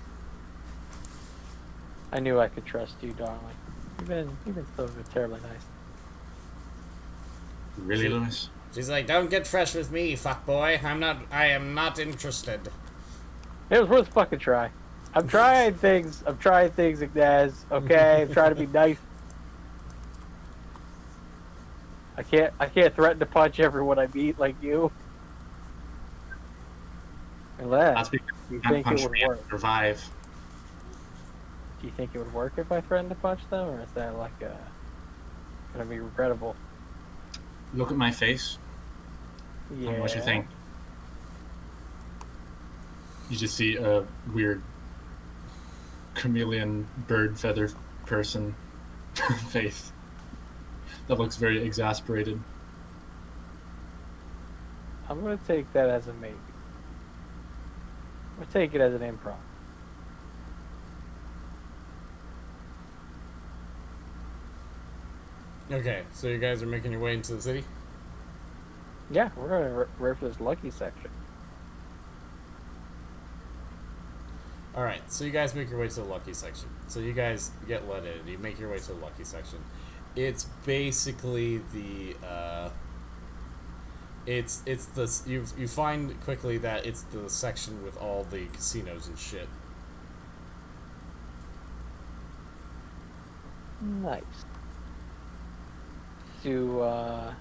I knew I could trust you, darling. You've been so terribly nice. Really, Lewis? She's like, "Don't get fresh with me, fuckboy. I am not interested." It was worth a fucking try. I'm trying things, Inez. Okay, I'm trying to be nice. I can't threaten to punch everyone I meet like you. Unless That's because you you can't think it punch would me and work. survive. Do you think it would work if I threatened to punch them, or is that like gonna be regrettable? Look at my face. Yeah. And what you think? You just see a weird chameleon bird feather person face that looks very exasperated. I'm gonna take that as a maybe. I'm gonna take it as an improv. Okay, so you guys are making your way into the city? Yeah, we're gonna right for this lucky section. Alright, so you guys make your way to the lucky section. So you guys get let in. You make your way to the lucky section. It's basically It's this you find quickly that it's the section with all the casinos and shit. Nice. You're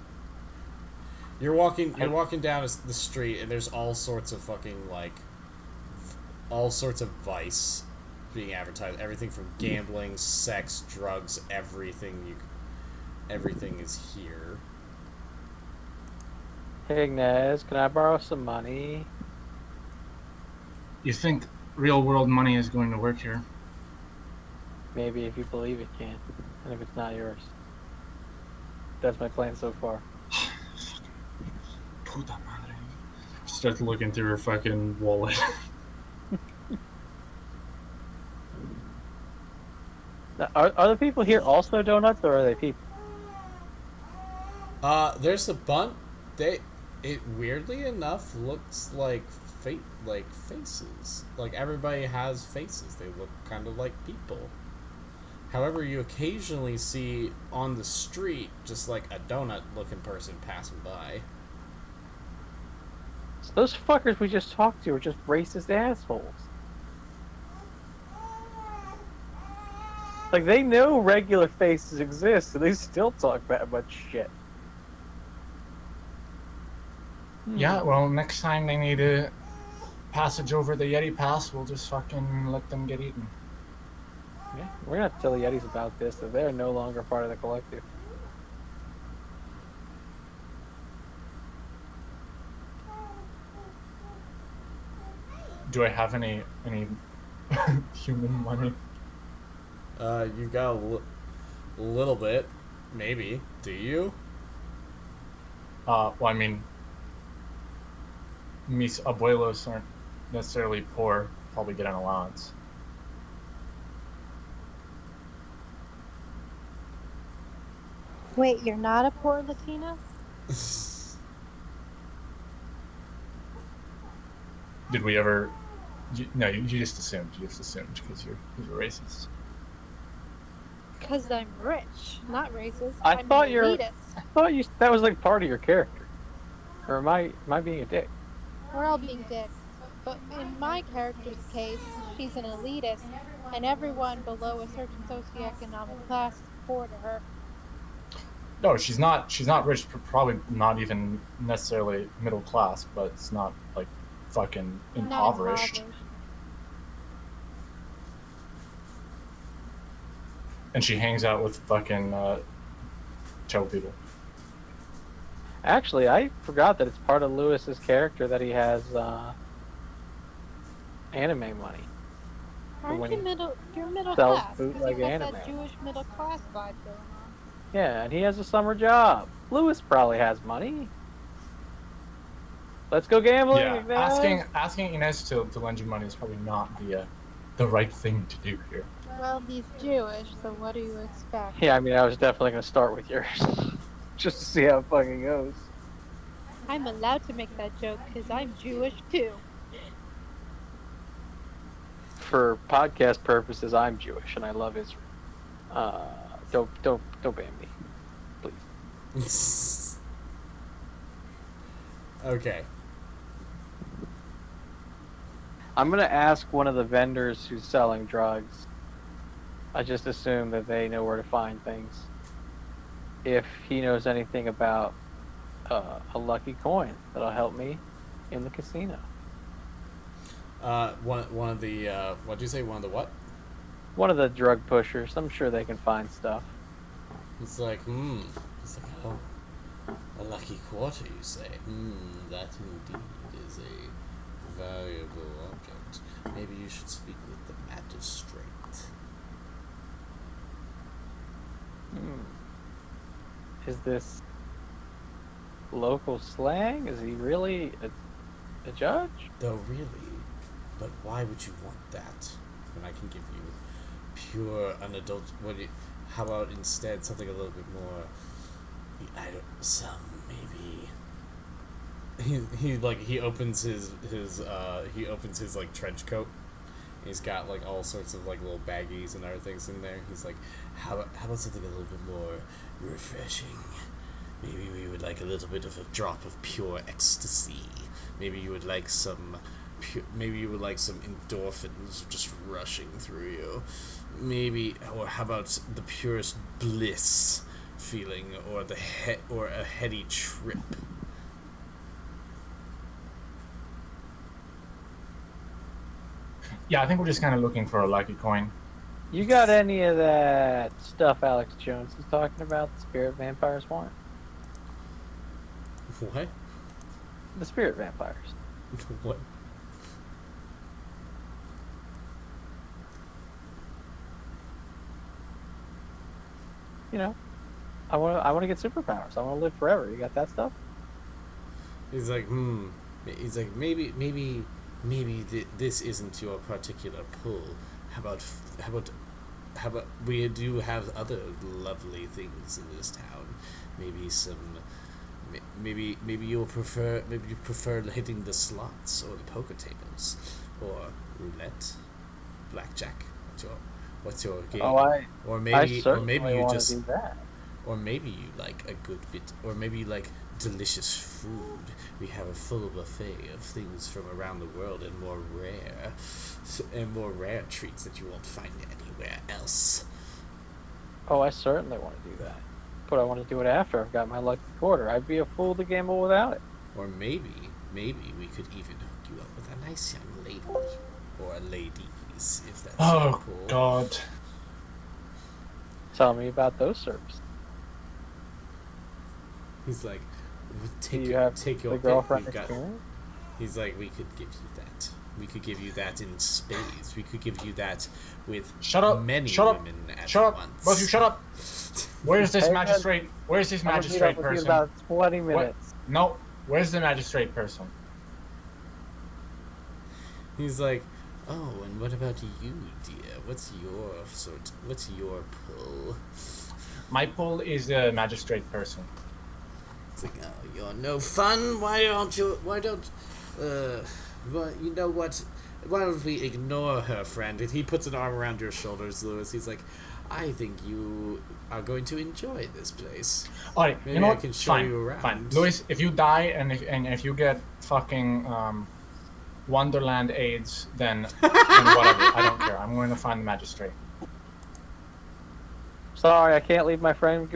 walking down the street, and there's all sorts of fucking all sorts of vice being advertised. Everything from gambling, sex, drugs, everything is here. Hey Inez, can I borrow some money? You think real world money is going to work here? Maybe if you believe it can, and if it's not yours. That's my plan so far. Puta madre. Starts looking through her fucking wallet. Now, are the people here also donuts, or are they people? There's a bunch. It weirdly enough looks like faces. Like everybody has faces. They look kind of like people. However, you occasionally see on the street just like a donut-looking person passing by. So those fuckers we just talked to are just racist assholes. Like, they know regular faces exist, and they still talk that much shit. Yeah, well, next time they need a passage over the Yeti Pass, we'll just fucking let them get eaten. Yeah, we're gonna have to tell the Yetis about this, that they're no longer part of the collective. Do I have any human money? You got a little bit, maybe. Do you? Well, I mean, mis abuelos aren't necessarily poor. Probably get an allowance. Wait, you're not a poor Latina? Did we ever? No, you just assumed. You just assumed because you're racist. Because I'm rich, not racist. I I'm thought an you're- elitist. I thought that was like part of your character. Or am I being a dick? We're all being dicks. But in my character's case, she's an elitist, and everyone below a certain socioeconomic class is poor to her. No, she's not. She's not rich. Probably not even necessarily middle class, but it's not like fucking Not impoverished. And she hangs out with fucking Cho people. Actually, I forgot that it's part of Lewis's character that he has anime money. Aren't when you he you're middle sells class. bootleg You got anime. that Jewish middle class vibe going on. Yeah, and he has a summer job. Lewis probably has money. Let's go gambling. Yeah, Inez. asking Inez to lend you money is probably not the right thing to do here. Well, he's Jewish, so what do you expect? Yeah, I mean, I was definitely gonna start with yours, just to see how it fucking goes. I'm allowed to make that joke because I'm Jewish too. For podcast purposes, I'm Jewish and I love Israel. Don't ban me, please. Okay. I'm gonna ask one of the vendors who's selling drugs. I just assume that they know where to find things. If he knows anything about a lucky coin that'll help me in the casino. One of the what'd you say? One of the what? One of the drug pushers. I'm sure they can find stuff. It's like oh, a lucky quarter, you say? That indeed is a valuable object. Maybe you should speak with the magistrate. Is this local slang? Is he really a judge? Though really, but why would you want that when I can give you pure unadulterated? How about instead something a little bit more? He opens his like trench coat. He's got like all sorts of like little baggies and other things in there. He's like, how about something a little bit more refreshing? Maybe we would like a little bit of a drop of pure ecstasy. Maybe you would like some endorphins just rushing through you. Maybe, or how about the purest bliss feeling, or or a heady trip. Yeah, I think we're just kind of looking for a lucky coin. You got any of that stuff Alex Jones is talking about? The spirit vampires want? What? The spirit vampires. What? You know, I want to get superpowers. I want to live forever. You got that stuff? He's like, He's like, maybe this isn't your particular pull. How about we do have other lovely things in this town. Maybe you prefer hitting the slots or the poker tables or roulette, blackjack. What's your game? Or maybe you just do that. Or maybe you like a good bit, or maybe you like delicious food. We have a full buffet of things from around the world and more rare treats that you won't find anywhere else. Oh, I certainly want to do that. But I want to do it after I've got my lucky quarter. I'd be a fool to gamble without it. Or maybe we could even hook you up with a nice young lady, or ladies, if that's so cool. Oh God! Tell me about those services. He's like, Do you have take your the girlfriend pick. experience? He's like, we could give you that. We could give you that in spades. We could give you that with many women at once. Both you shut up! Where's this Hey, magistrate? Where's this I'm gonna meet magistrate up with you person? about 20 What? minutes. No, where's the magistrate person? He's like, oh, and what about you, dear? What's your pull? My pull is the magistrate person. It's like, oh, you're no fun. Well, you know what? Why don't we ignore her, friend? And he puts an arm around your shoulders, Lewis. He's like, I think you are going to enjoy this place. Alright, Maybe you know I what? can show Fine, you around. fine. Louis, if you die and if you get fucking Wonderland AIDS, then whatever. I don't care. I'm going to find the magistrate. Sorry, I can't leave my friend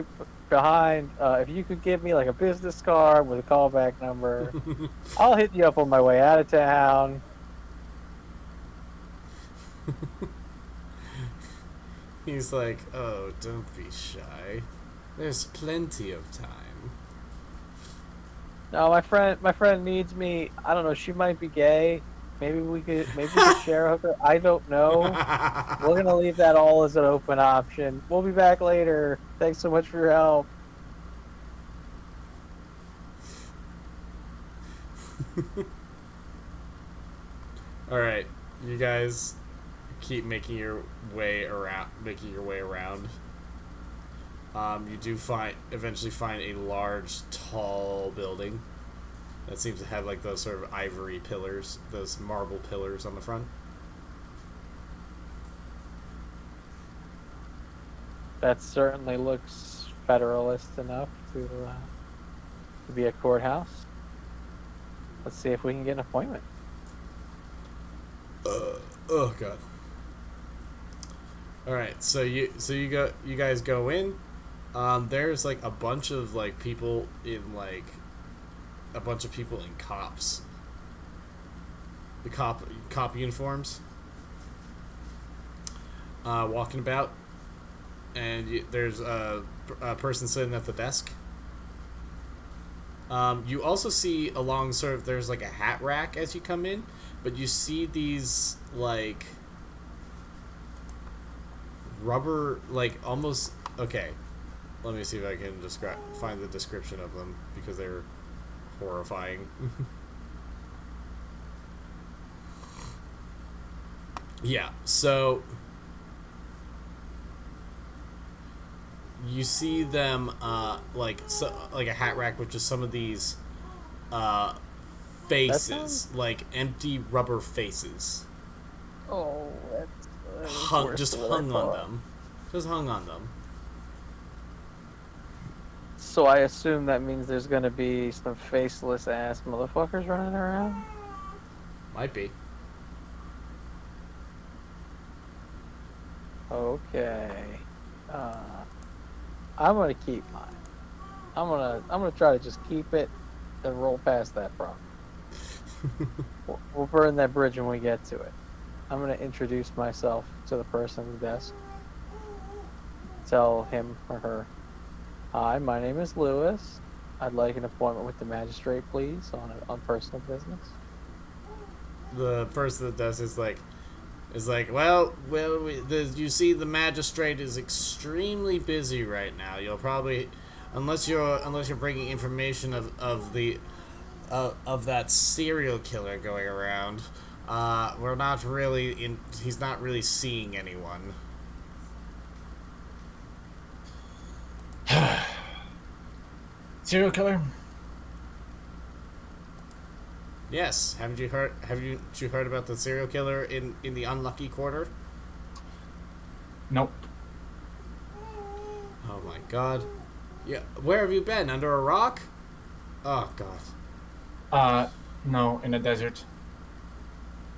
behind. If you could give me like a business card with a callback number, I'll hit you up on my way out of town. He's like, oh, don't be shy. There's plenty of time. No, my friend needs me. I don't know. She might be gay. Maybe we could share a hooker. I don't know. We're gonna leave that all as an open option. We'll be back later. Thanks so much for your help. All right, you guys keep making your way around. You do eventually find a large, tall building that seems to have like those sort of ivory pillars, those marble pillars on the front. That certainly looks federalist enough to be a courthouse. Let's see if we can get an appointment. Oh god. All right, so you guys go in. There's like a bunch of people in cops. The cop uniforms. Walking about, and there's a person sitting at the desk. You also see along there's like a hat rack as you come in, but you see these rubber almost okay. Let me see if I can find the description of them because they're horrifying. Yeah, so you see them like a hat rack with just some of these faces, like empty rubber faces. Oh, that's hung on them. So I assume that means there's gonna be some faceless ass motherfuckers running around. Might be. Okay. I'm gonna keep mine. I'm gonna try to just keep it and roll past that problem. We'll burn that bridge when we get to it. I'm gonna introduce myself to the person at the desk. Tell him or her, "Hi, my name is Lewis. I'd like an appointment with the magistrate, please, on personal business." The person that does is like, well, you see, the magistrate is extremely busy right now. You'll probably, unless you're bringing information of that serial killer going around, we're not really in. He's not really seeing anyone. Serial killer? Yes. Haven't you heard about the serial killer in the Unlucky Quarter? Nope. Oh my God. Yeah. Where have you been? Under a rock? Oh God. No, in the desert.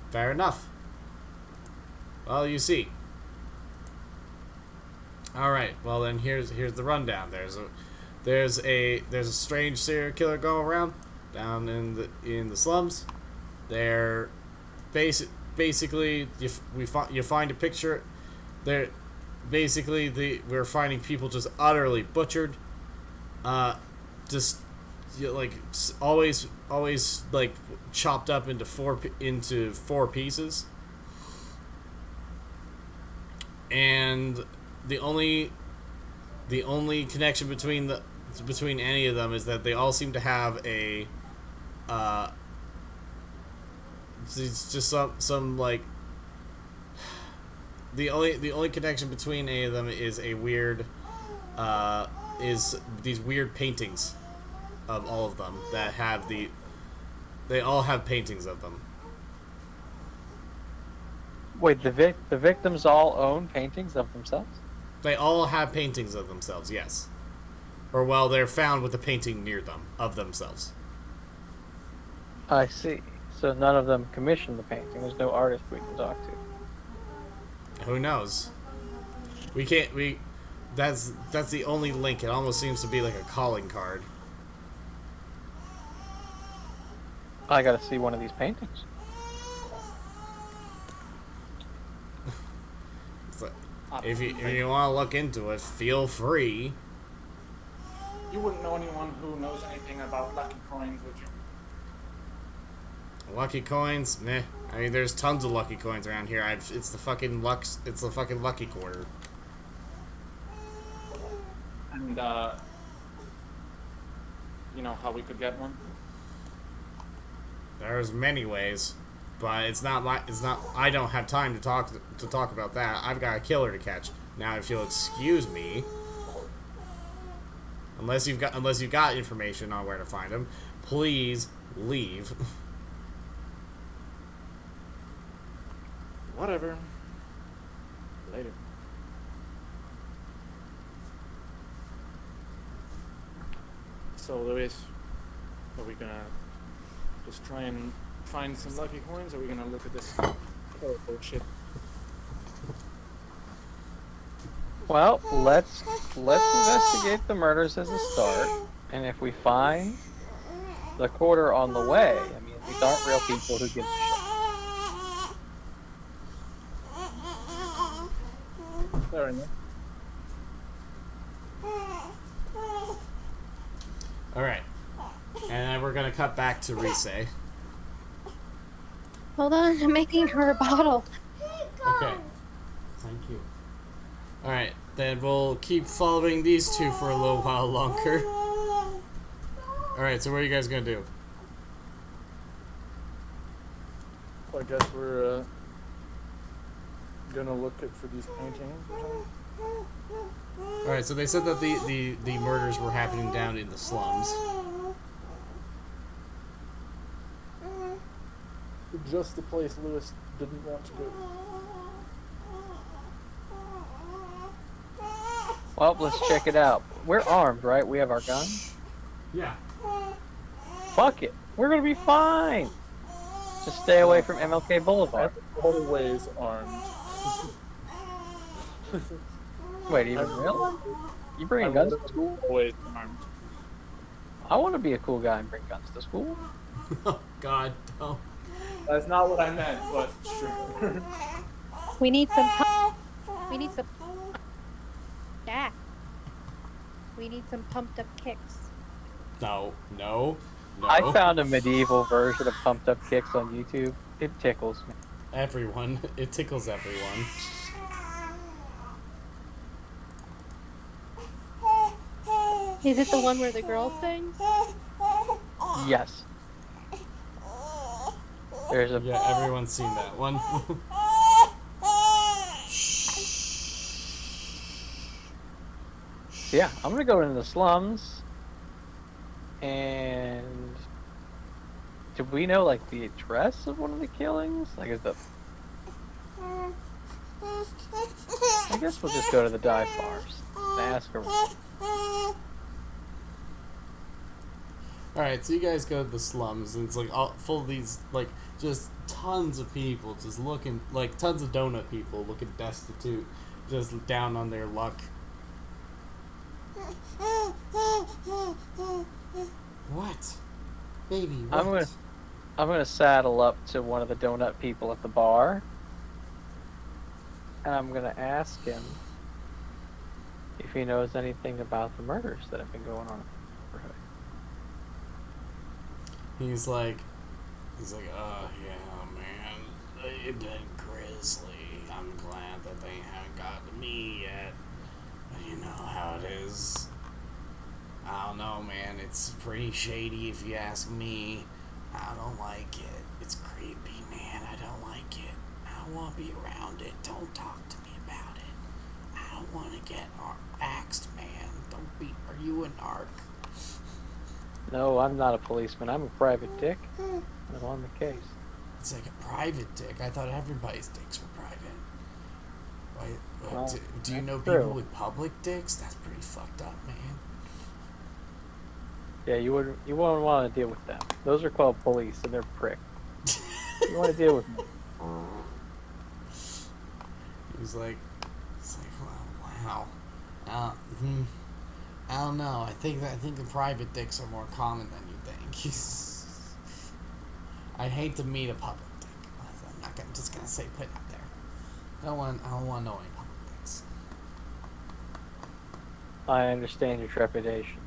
Fair enough. Well, you see. All right. Well, then here's the rundown. There's a strange serial killer going around down in the slums. They're basically you find a picture. They're basically we're finding people just utterly butchered. Just like always like chopped up into four pieces. And the only connection between any of them is that they all seem to have a it's just some like the only connection between any of them is a weird is these weird paintings of all of them that have they all have paintings of them. Wait, the victims all own paintings of themselves? They all have paintings of themselves, yes. Or, well, they're found with a painting near them, of themselves. I see. So none of them commissioned the painting. There's no artist we can talk to. Who knows? That's the only link. It almost seems to be like a calling card. I gotta see one of these paintings. It's like, if you want to look into it, feel free. You wouldn't know anyone who knows anything about lucky coins, would you? Lucky coins? Meh. I mean, there's tons of lucky coins around here. It's the fucking lucky quarter. And, you know how we could get one? There's many ways, but I don't have time to talk about that. I've got a killer to catch. Now, if you'll excuse me, unless you've got information on where to find him, please leave. Whatever. Later. So, Luis, are we gonna just try and find some lucky coins, or are we gonna look at this horrible shit? Well, let's investigate the murders as a start, and if we find the quarter on the way, I mean, these aren't real people who give a shit. Fair enough. Alright. And then we're gonna cut back to Rise. Hold on, I'm making her a bottle. Okay. Thank you. Alright, then we'll keep following these two for a little while longer. Alright, so what are you guys gonna do? I guess we're gonna look for these paintings or something. Alright, so they said that the murders were happening down in the slums. Just the place Lewis didn't want to go. Well, let's check it out. We're armed, right? We have our guns. Yeah. Fuck it. We're gonna be fine. Just stay away from MLK Boulevard. Always armed. Wait, even real? You bringing guns to school? Always armed. I want to be a cool guy and bring guns to school. Oh God, don't. That's not what I meant, but sure. We need some. We need some. Yeah. We need some pumped up kicks. No, no, no. I found a medieval version of Pumped Up Kicks on YouTube. It tickles me. Everyone. It tickles everyone. Is it the one where the girl sings? Yes. There's a Yeah, everyone's seen that one. yeah. I'm gonna go into the slums. And do we know like the address of one of the killings? Like is the I guess we'll just go to the dive bars and ask her. Alright, so you guys go to the slums, and it's like all full of these, like, just tons of people just looking, like, tons of donut people looking destitute, just down on their luck. What? Baby, what? I'm gonna saddle up to one of the donut people at the bar, and I'm gonna ask him if he knows anything about the murders that have been going on in the neighborhood. He's like, oh yeah, man, they've been grisly. I'm glad that they haven't got to me yet. But you know how it is. I don't know, man. It's pretty shady if you ask me. I don't like it. It's creepy, man. I don't like it. I don't want to be around it. Don't talk to me about it. I don't want to get axed, man. Don't be. Are you an arc? No, I'm not a policeman. I'm a private dick. And I'm on the case. It's like a private dick. I thought everybody's dicks were private. Why, Well, do you know that's people true. with public dicks? That's pretty fucked up, man. Yeah, you wouldn't want to deal with them. Those are called police, and they're prick. You want to deal with them. He's like, well, wow. I don't know. I think the private dicks are more common than you think. I hate to meet a public dick. I'm just gonna say put it out there. I don't want to know any public dicks. I understand your trepidation.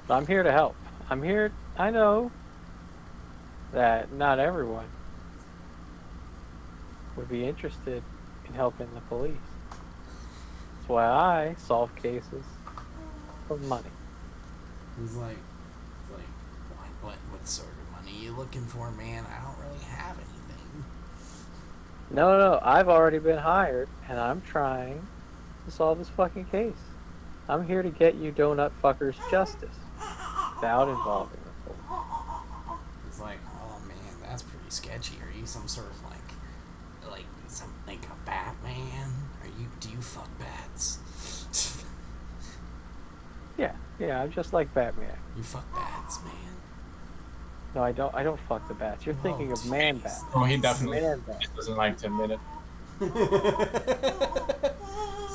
But I'm here to help. I know that not everyone would be interested in helping the police. That's why I solve cases for money. He's like, what sort of money you looking for, man? I don't really have anything. No, I've already been hired, and I'm trying to solve this fucking case. I'm here to get you donut fuckers justice without involving the police. He's like, oh man, that's pretty sketchy. Are you some sort of like a Batman? Do you fuck bats? Yeah, I'm just like Batman. You fuck bats, man. No, I don't fuck the bats. You're thinking of man bats. Oh, he definitely Man bats. just doesn't like to admit it. So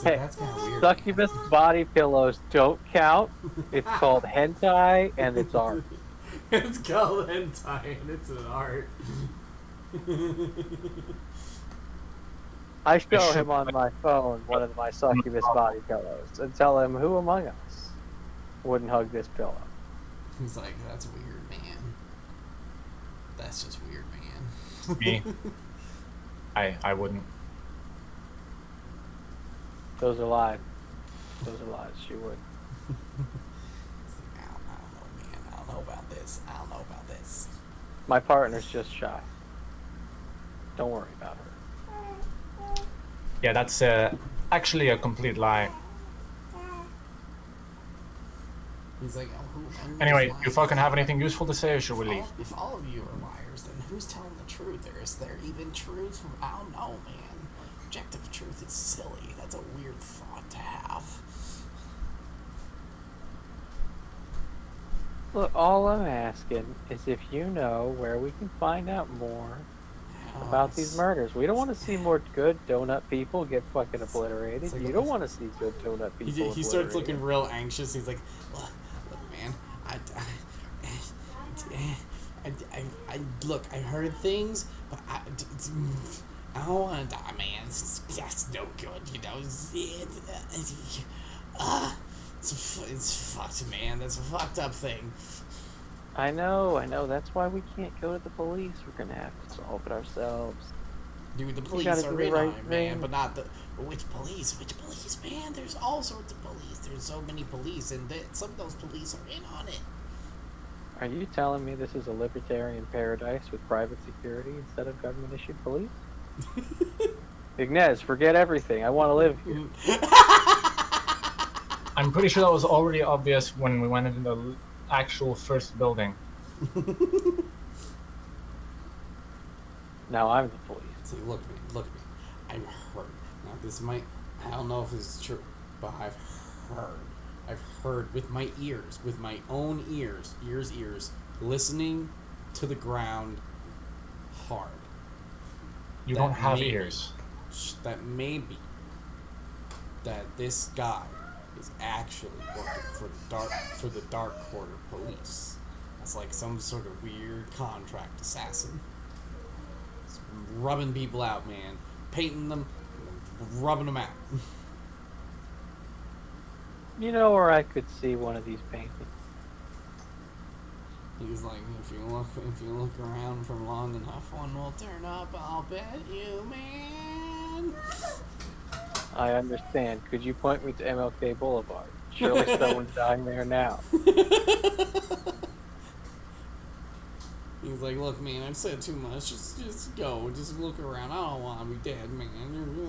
Hey, that's kind of weird. Succubus body pillows don't count. It's called hentai, and it's art. It's called hentai and it's an art. I show him on my phone one of my succubus body pillows and tell him who among us wouldn't hug this pillow. He's like, that's weird, man. That's just weird, man. Me, I wouldn't. Those are lies. She would. He's like, I don't know, man. I don't know about this. My partner's just shy. Don't worry about her. Yeah, that's actually a complete lie. He's like, oh, Anyway, you fucking have anything useful to say, or should we leave? If all of you are liars, then who's telling the truth? Is there even truth? I don't know, man. Objective truth is silly. That's a weird thought to have. Look, all I'm asking is if you know where we can find out more about these murders. We don't want to see more good donut people get fucking obliterated. Like, You don't want to see good donut people He starts looking real anxious. He's like, look, man, look, I heard things, but I don't want to die, man. That's no good, you know. It's fucked, man. That's a fucked up thing. I know. That's why we can't go to the police. We're gonna have to solve it ourselves. Dude, the We police gotta are do the in right on it, man, thing. but not the... Which police? Which police, man? There's all sorts of police. There's so many police, and some of those police are in on it. Are you telling me this is a libertarian paradise with private security instead of government-issued police? Inez, forget everything. I want to live here. I'm pretty sure that was already obvious when we went into the actual first building. Now I'm the police. See, look at me. I'm hurt. Now, this might... I don't know if this is true, but I've heard with my ears, with my own ears, listening to the ground hard. You That don't have maybe- ears. That maybe that this guy is actually working for the Dark Quarter Police. It's like some sort of weird contract assassin. It's rubbing people out, man. Painting them, rubbing them out. You know where I could see one of these paintings? He's like, if you look around for long enough, one will turn up. I'll bet you, man. I understand. Could you point me to MLK Boulevard? Surely someone's dying there now. He's like, look, man, I've said too much. Just go. Just look around. I don't want to be dead, man.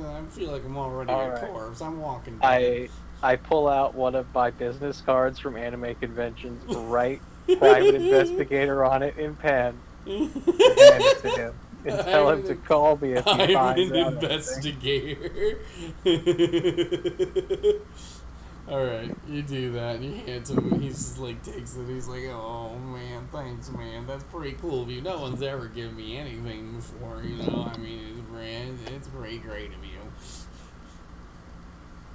I feel like I'm already All a right. corpse. I'm walking dead. I pull out one of my business cards from anime conventions, write private investigator on it in pen, and hand it to him, and tell him to call me if he I'm finds an out investigator. Alright, you do that, and you hand it to him, and he's just like, takes it, he's like, oh man, thanks man, that's pretty cool of you. No one's ever given me anything before, you know, I mean, it's pretty great of you.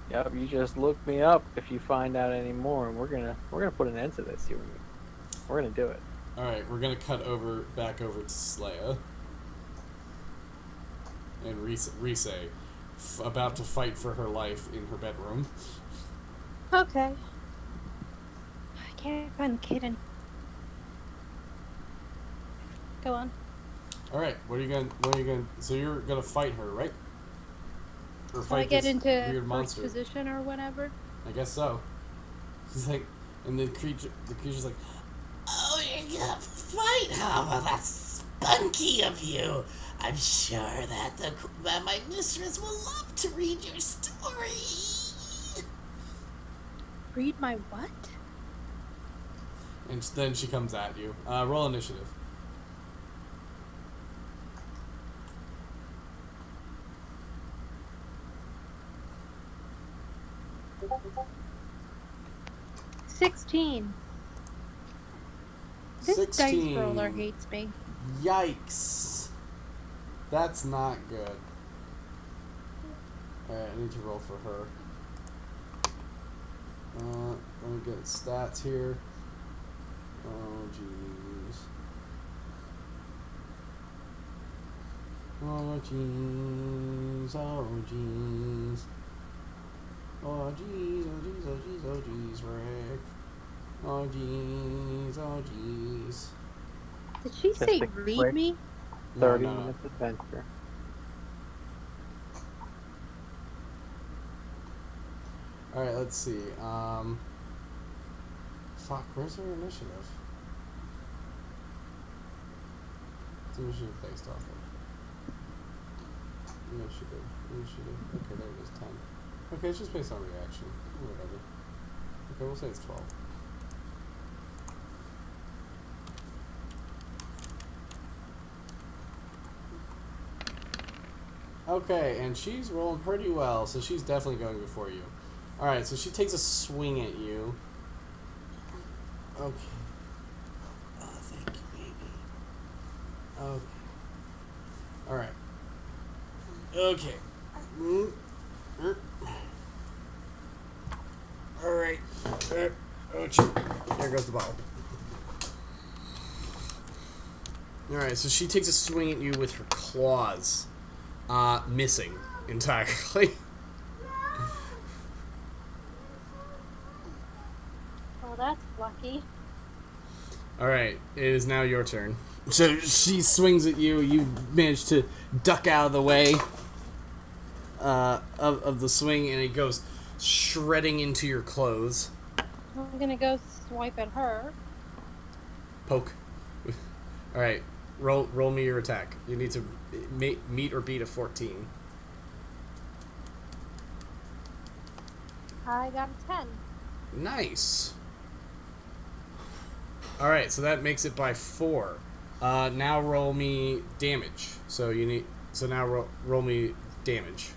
Yep, you just look me up if you find out any more, and we're gonna put an end to this. We're gonna do it. Alright, we're gonna cut back over to Slaya. And Rise, about to fight for her life in her bedroom. Okay. I can't find the kitten. Go on. Alright, what are you gonna so you're gonna fight her, right? Or So I get this into weird first monster. position or whatever. I guess so. He's like, and the creature's like, oh, you're gonna fight, huh? Well, that's spunky of you. I'm sure that that my mistress will love to read your story. Read my what? And then she comes at you. Roll initiative. $16. This 16. dice roller hates me. Yikes. That's not good. Alright, I need to roll for her. Let me get stats here. Oh, jeez. Oh, jeez. Oh, jeez. Oh, jeez. Oh, jeez. Oh, jeez. Oh, jeez, Rick. Oh, jeez. Oh, jeez. Did she say a read quick me? 30 No. minutes adventure. Alright, let's see. Fuck, where's her initiative? What's initiative based off of? Initiative. Okay, there it is, 10. Okay, it's just based on reaction. Whatever. Okay, we'll say it's 12. Okay, and she's rolling pretty well, so she's definitely going before you. Alright, so she takes a swing at you. Okay. Oh, thank you, baby. Okay. Alright. Okay. Alright. Oh, shit. There goes the bottle. Alright, so she takes a swing at you with her claws. Missing entirely. Well, that's lucky. Alright, it is now your turn. So she swings at you, you manage to duck out of the way of the swing, and it goes shredding into your clothes. I'm gonna go swipe at her. Poke. Alright, roll me your attack. You need to meet or beat a 14. I got a 10. Nice. Alright, so that makes it by 4. Now roll me damage. So now roll me damage.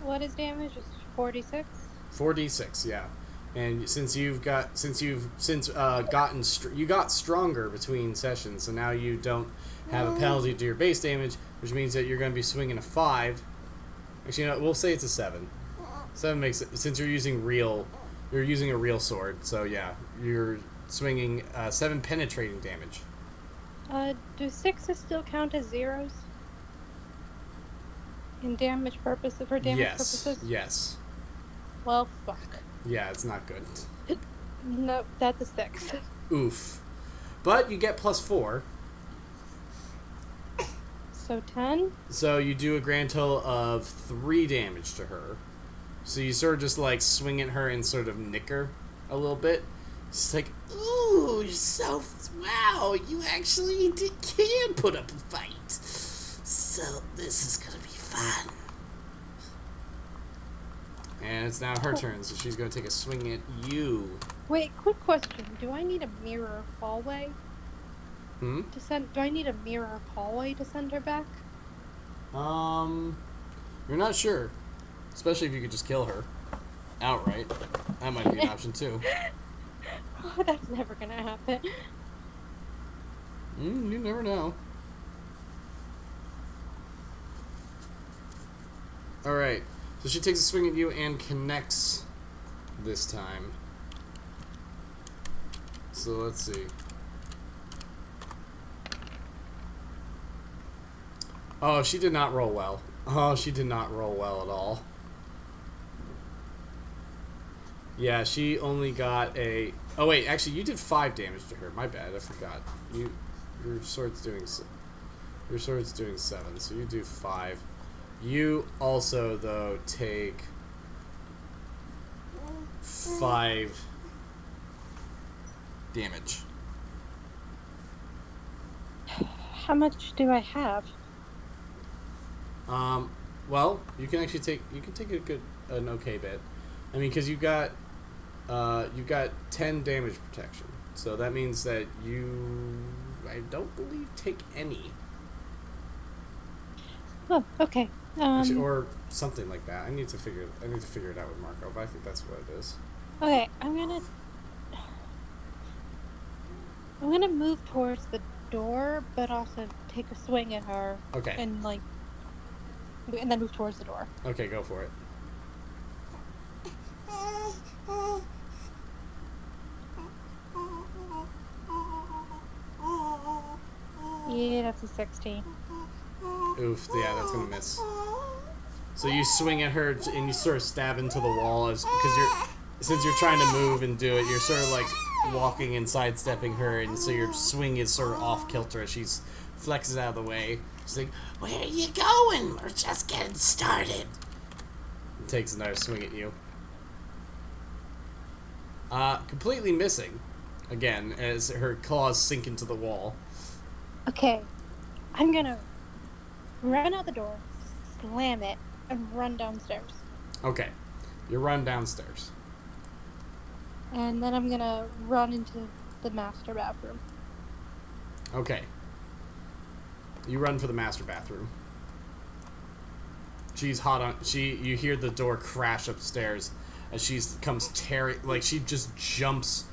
What is damage? It's 46. 4d6, yeah. And you got stronger between sessions, so now you don't have a penalty to your base damage, which means that you're going to be swinging a 5. Actually, you know, we'll say it's a 7. 7 makes it, since you're using a real sword. So yeah, you're swinging 7 penetrating damage. Do 6s still count as zeros? In damage purposes, for damage purposes? Yes. Well, fuck. Yeah, it's not good. No, that's a 6. Oof. But you get +4. So 10? So you do a grand total of 3 damage to her. So you sort of just like swing at her and sort of nick her a little bit. It's like, ooh, wow, you actually can put up a fight. So this is gonna be fun. And it's now her turn, so she's gonna take a swing at you. Wait, quick question. Do I need a mirror hallway Hmm? to send? Do I need a mirror hallway to send her back? You're not sure. Especially if you could just kill her outright. That might be an option too. Oh, that's never gonna happen. You never know. Alright, so she takes a swing at you and connects this time. So let's see. Oh, she did not roll well. Oh, she did not roll well at all. Yeah, she only got a... Oh, wait, actually, you did 5 damage to her. My bad, I forgot. Your sword's doing 7, so you do 5. You also, though, take 5 damage. How much do I have? Well, you can actually take an okay bit. I mean, because you got 10 damage protection, so that means that I don't believe, take any. Oh, okay. Actually, or something like that. I need to figure it out with Marco, but I think that's what it is. Okay, I'm gonna move towards the door, but also take a swing at her. Okay. And then move towards the door. Okay, go for it. Yeah, that's a 16. Oof, yeah, that's gonna miss. So you swing at her and you sort of stab into the wall since you're trying to move and do it, you're sort of like walking and sidestepping her, and so your swing is sort of off kilter as she flexes out of the way. She's like, "Where are you going? We're just getting started." And takes another swing at you. Completely missing. Again, as her claws sink into the wall. Okay, I'm gonna run out the door, slam it, and run downstairs. Okay, you run downstairs. And then I'm gonna run into the master bathroom. Okay. You run for the master bathroom. She's hot on. You hear the door crash upstairs as she comes tearing. Like she just jumps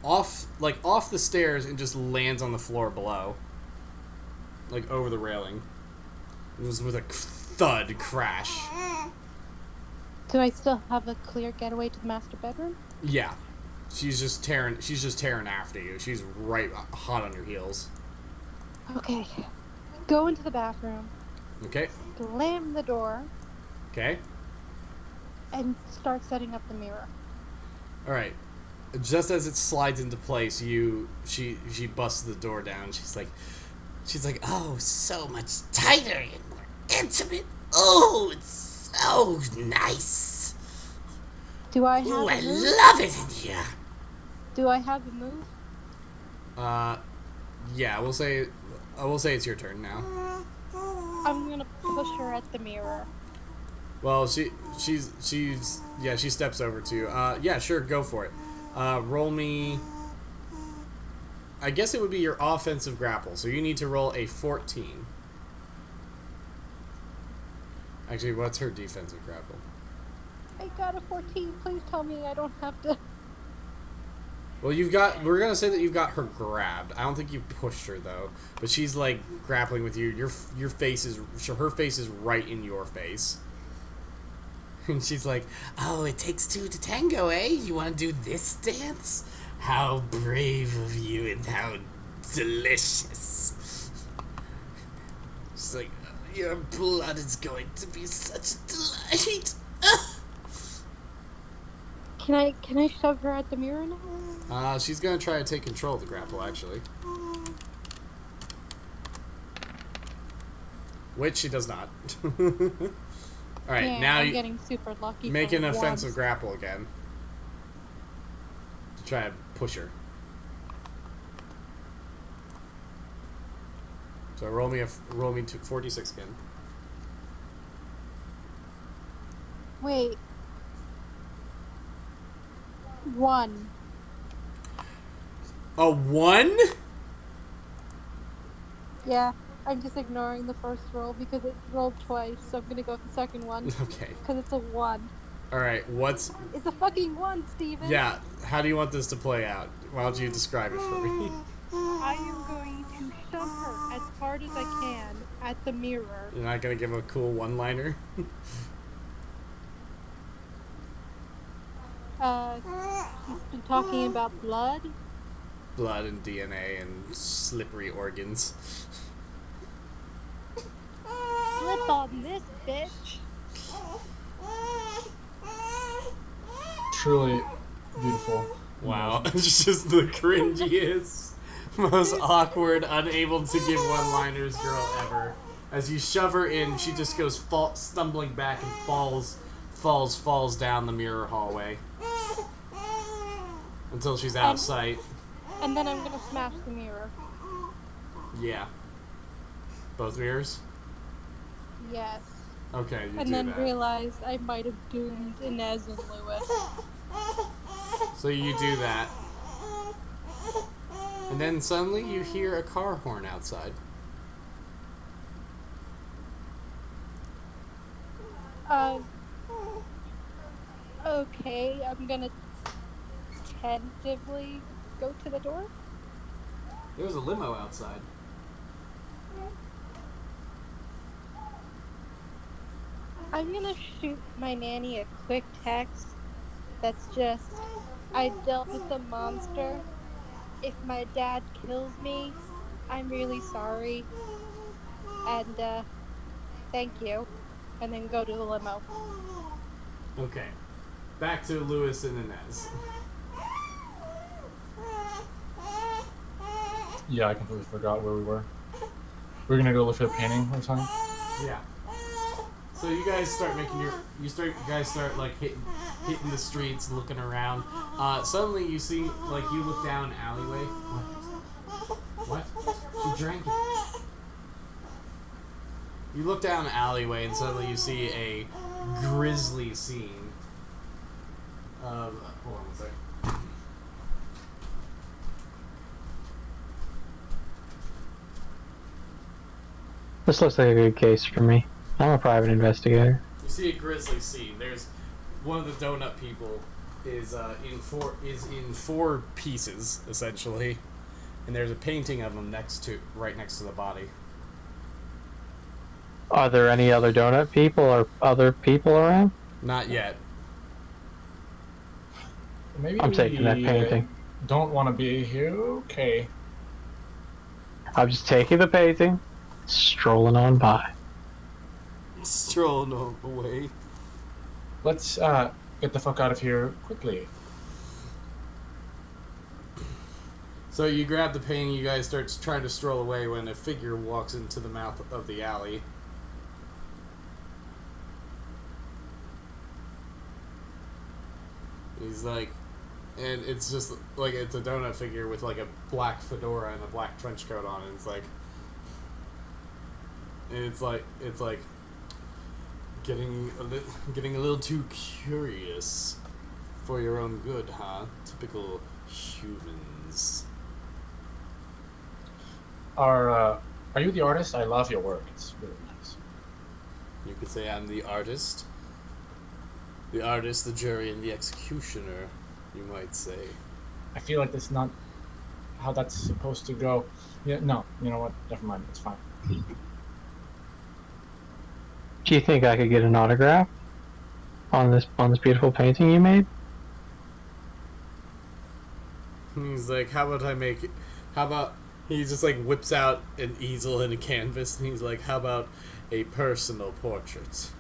off the stairs and just lands on the floor below, like over the railing. It was with a thud crash. Do I still have a clear getaway to the master bedroom? Yeah, she's just tearing after you. She's right hot on your heels. Okay. Go into the bathroom. Okay. Slam the door. Okay. And start setting up the mirror. All right. Just as it slides into place, she busts the door down. She's like, oh, so much tighter and more intimate. Oh, it's so nice. Do I have Oh, a I move? love it in here. Do I have a move? Yeah, we'll say it's your turn now. I'm gonna push her at the mirror. Well, she steps over to you. Yeah, sure, go for it. Roll me. I guess it would be your offensive grapple, so you need to roll a 14. Actually, what's her defensive grapple? I got a 14. Please tell me I don't have to. Well, we're gonna say that you've got her grabbed. I don't think you pushed her though, but she's like grappling with you. Her face is right in your face. And she's like, oh, it takes two to tango, eh? You want to do this dance? How brave of you and how delicious. She's like, your blood is going to be such a delight. Can I shove her at the mirror now? She's gonna try to take control of the grapple, actually. Which she does not. Alright, Yeah, now I'm getting super lucky. make for an offensive once. grapple again. To try to push her. So roll me to 46 again. Wait. 1. A 1? Yeah, I'm just ignoring the first roll because it rolled twice, so I'm gonna go with the second one. Okay. Because it's a 1. Alright, It's a fucking 1, Steven! Yeah, how do you want this to play out? Why don't you describe it for me? I am going to shove her as hard as I can at the mirror. You're not gonna give a cool one-liner? She's been talking about blood. Blood and DNA and slippery organs. Slip on this, bitch! Truly beautiful. Wow, it's just the cringiest, most awkward, unable to give one-liners girl ever. As you shove her in, she just goes stumbling back and falls down the mirror hallway. Until she's out of sight. And then I'm gonna smash the mirror. Yeah. Both mirrors? Yes. Okay, you And do then that. realize I might have doomed Inez and Lewis. So you do that. And then suddenly you hear a car horn outside. Okay, I'm gonna tentatively go to the door. There's a limo outside. I'm gonna shoot my nanny a quick text that's just, I dealt with a monster. If my dad kills me, I'm really sorry. And, thank you. And then go to the limo. Okay. Back to Lewis and Inez. Yeah, I completely forgot where we were. We're gonna go look for the painting or something. Yeah. So you guys start like hitting the streets, looking around. Suddenly you see, like, you look down an alleyway. What? She drank it. You look down an alleyway and suddenly you see a grisly scene. Hold on one second. This looks like a good case for me. I'm a private investigator. You see a grisly scene. There's one of the donut people is in four pieces essentially, and there's a painting of him right next to the body. Are there any other donut people or other people around? Not yet. Maybe I'm taking that painting. Don't want to be here. Okay. I'm just taking the painting, strolling on by. Strolling away. Let's get the fuck out of here quickly. So you grab the painting, you guys start trying to stroll away when a figure walks into the mouth of the alley. He's like, and it's just like, it's a donut figure with like a black fedora and a black trench coat on, and it's like getting a little too curious for your own good, huh? Typical humans. Are you the artist? I love your work. It's really nice. You could say I'm the artist. The artist, the jury, and the executioner, you might say. I feel like that's not how that's supposed to go. Yeah, no. You know what? Never mind. It's fine. Do you think I could get an autograph on this beautiful painting you made? He's like, how about he just like whips out an easel and a canvas, and he's like, how about a personal portrait?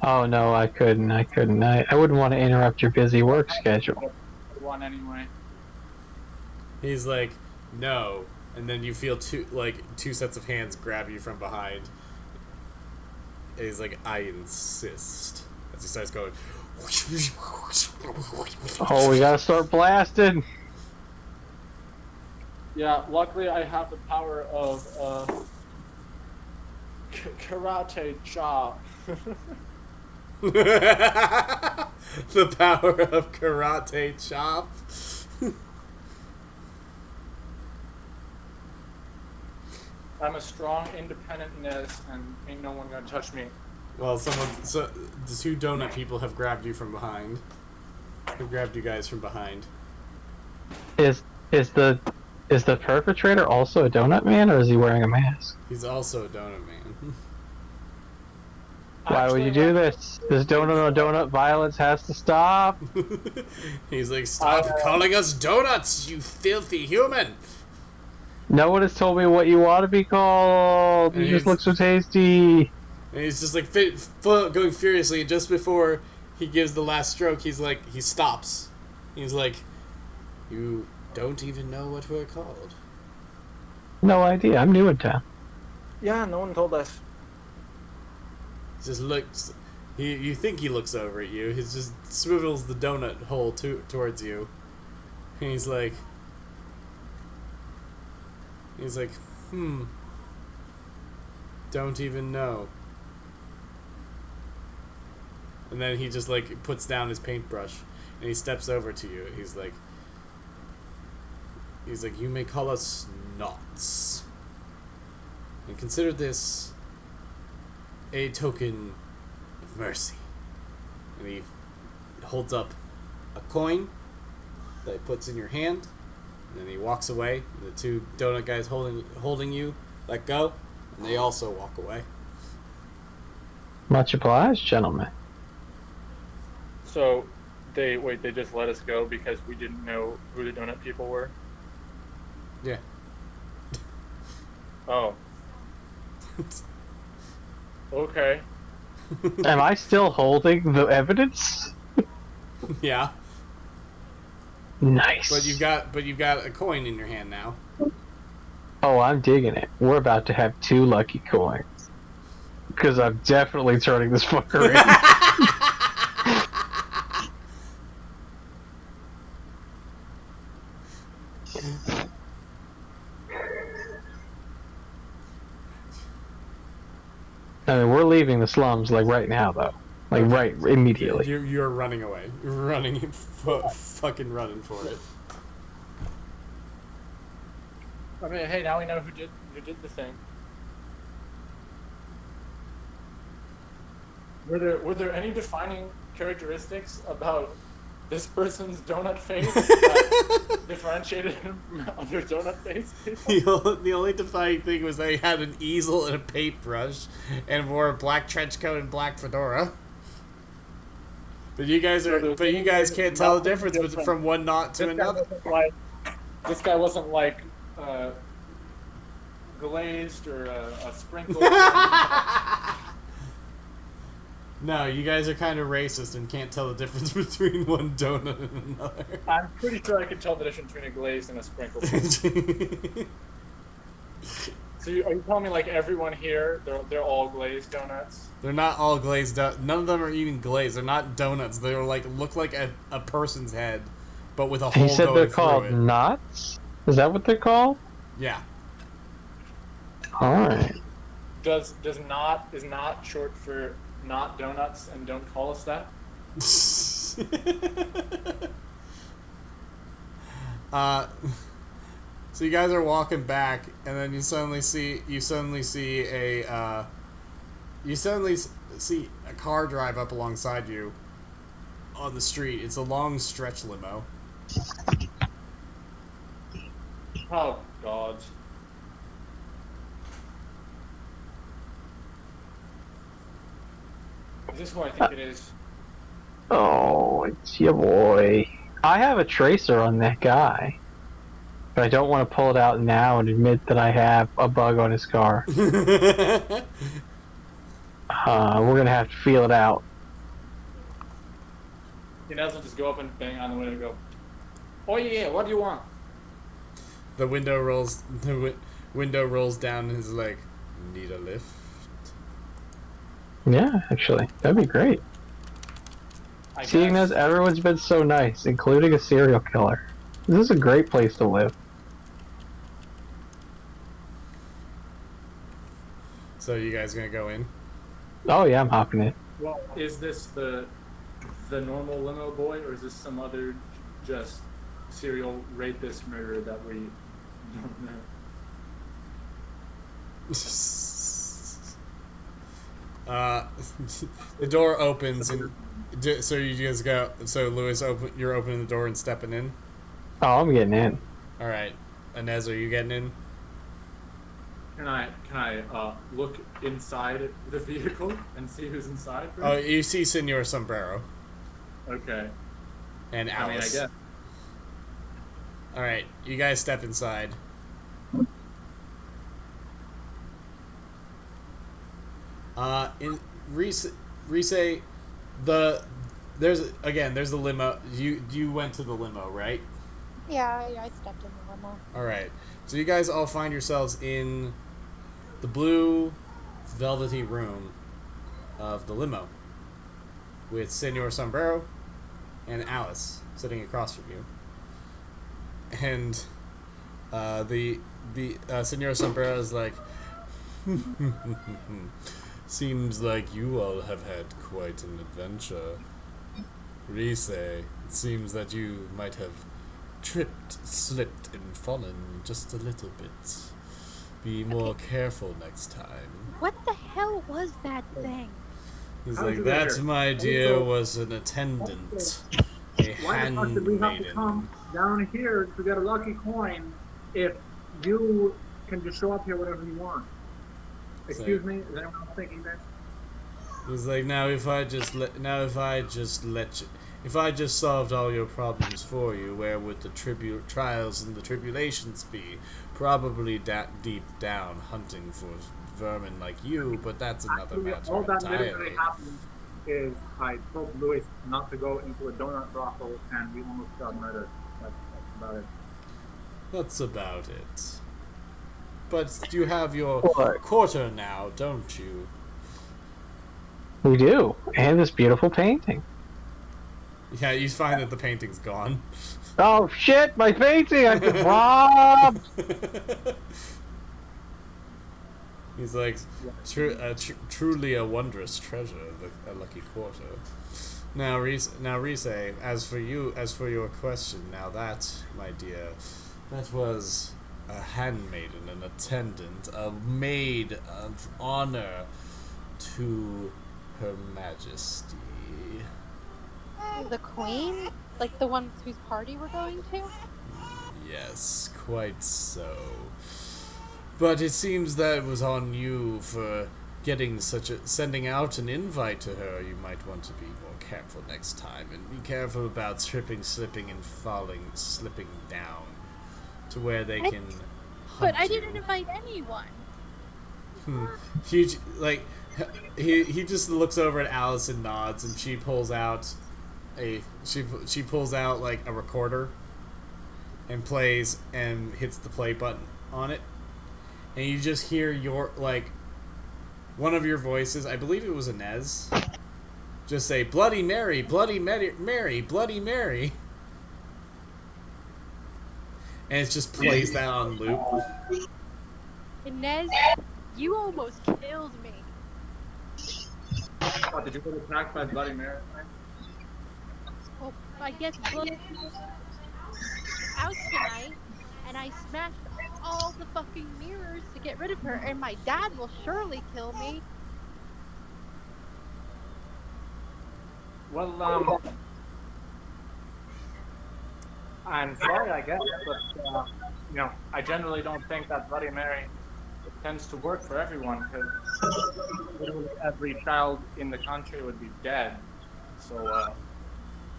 Oh no, I couldn't. I wouldn't want to interrupt your busy work schedule. One anyway. He's like, no, and then you feel two sets of hands grab you from behind. And he's like, I insist. As he starts going. Oh, we gotta start blasting. Yeah, luckily I have the power of karate chop. The power of karate chop. I'm a strong, independent Inez, and ain't no one gonna touch me. Well, the two donut people have grabbed you from behind. Have grabbed you guys from behind. Is the perpetrator also a donut man, or is he wearing a mask? He's also a donut man. Why would you do this? This donut on donut violence has to stop. He's like, stop calling us donuts, you filthy human! No one has told me what you want to be called. You just look so tasty. And he's just like going furiously. Just before he gives the last stroke, he stops. He's like, you don't even know what we're called. No idea. I'm new in town. Yeah, no one told us. Just looks. You think he looks over at you. He just swivels the donut hole towards you. And he's like, don't even know. And then he just like puts down his paintbrush and he steps over to you. He's like, you may call us Knots. And consider this a token of mercy. And he holds up a coin that he puts in your hand. And then he walks away. The two donut guys holding you let go, and they also walk away. Much obliged, gentlemen. So, they just let us go because we didn't know who the donut people were? Yeah. Oh. Okay. Am I still holding the evidence? Yeah. Nice. But you've got a coin in your hand now. Oh, I'm digging it. We're about to have 2 lucky coins. Because I'm definitely turning this fucker in. I mean, we're leaving the slums, like, right now, though. Like, right, immediately. You're running away. You're running, fucking running for it. I mean, hey, now we know who did the thing. Were there any defining characteristics about this person's donut face that differentiated him from other donut face people? The only defining thing was that he had an easel and a paintbrush, and wore a black trench coat and black fedora. But you guys can't tell the difference from one knot to another. This guy wasn't like glazed or a sprinkle. No, you guys are kind of racist and can't tell the difference between one donut and another. I'm pretty sure I can tell the difference between a glazed and a sprinkle. So are you telling me like everyone here, they're all glazed donuts? They're not all glazed. None of them are even glazed. They're not donuts. They're like look like a person's head, but with a hole He said going they're through called it. knots? Is that what they're called? Yeah. Alright. Is not short for not donuts, and don't call us that? So you guys are walking back, and then you suddenly see a car drive up alongside you on the street. It's a long stretch limo. Oh God. Is this who I think it is? Oh, it's your boy. I have a tracer on that guy. But I don't want to pull it out now and admit that I have a bug on his car. We're gonna have to feel it out. Inez will just go up and bang on the window and go, "Oh yeah, what do you want?" The window rolls down and is like, "Need a lift?" Yeah, actually, that'd be great. I Seeing guess. as everyone's been so nice, including a serial killer. This is a great place to live. So you guys gonna go in? Oh yeah, I'm hopping in. Well, is this the normal limo boy, or is this some other just serial rapist murderer that we don't know? The door opens and so you guys go. So Lewis, you're opening the door and stepping in. Oh, I'm getting in. All right, Inez, are you getting in? Can I look inside the vehicle and see who's inside? Oh, you see Senor Sombrero Okay. and I mean, I Alice. guess. All right, you guys step inside. In Reese, there's the limo. You went to the limo, right? Yeah, I stepped in the limo. All right. So you guys all find yourselves in the blue, velvety room of the limo with Senor Sombrero and Alice sitting across from you. And the Senor Sombrero is like, seems like you all have had quite an adventure. Rise, it seems that you might have tripped, slipped, and fallen just a little bit. Be more careful next time. What the hell was that thing? He's How did like, you get that, here? my dear, Also- was an attendant. A Why the fuck did we have to handmaiden. come down here to get a lucky coin if you can just show up here whenever you want? Excuse me, is anyone else thinking this? He's like, if I just solved all your problems for you, where would the trials and the tribulations be? Probably deep down, hunting for vermin like you, but that's another Actually, matter all that entirely. literally happened is I told Louis not to go into a donut brothel and we almost got murdered. That's about it. That's about it. But you have your What? quarter now, don't you? We do. And this beautiful painting. Yeah, you find that the painting's gone. Oh shit, my painting! I've been robbed! He's like, truly a wondrous treasure, a lucky quarter. Now, Rise, as for your question, now that, my dear, that was a handmaiden, an attendant, a maid of honor to Her Majesty. The queen? Like the one whose party we're going to? Yes, quite so. But it seems that it was on you for sending out an invite to her. You might want to be more careful next time, and be careful about slipping, and slipping down to where they can But I hunt didn't you. invite anyone. He just looks over at Alice and nods, and she pulls out she pulls out like a recorder and plays and hits the play button on it, and you just hear one of your voices, I believe it was Inez, just say Bloody Mary, Bloody Mary, Mary, Bloody Mary, and it just plays that on loop. Inez, you almost killed me. Oh, did you get attacked by Bloody Mary? Well, I guess blood out tonight, and I smashed all the fucking mirrors to get rid of her, and my dad will surely kill me. Well, I'm sorry, I guess, but I generally don't think that Bloody Mary tends to work for everyone, because literally every child in the country would be dead. So,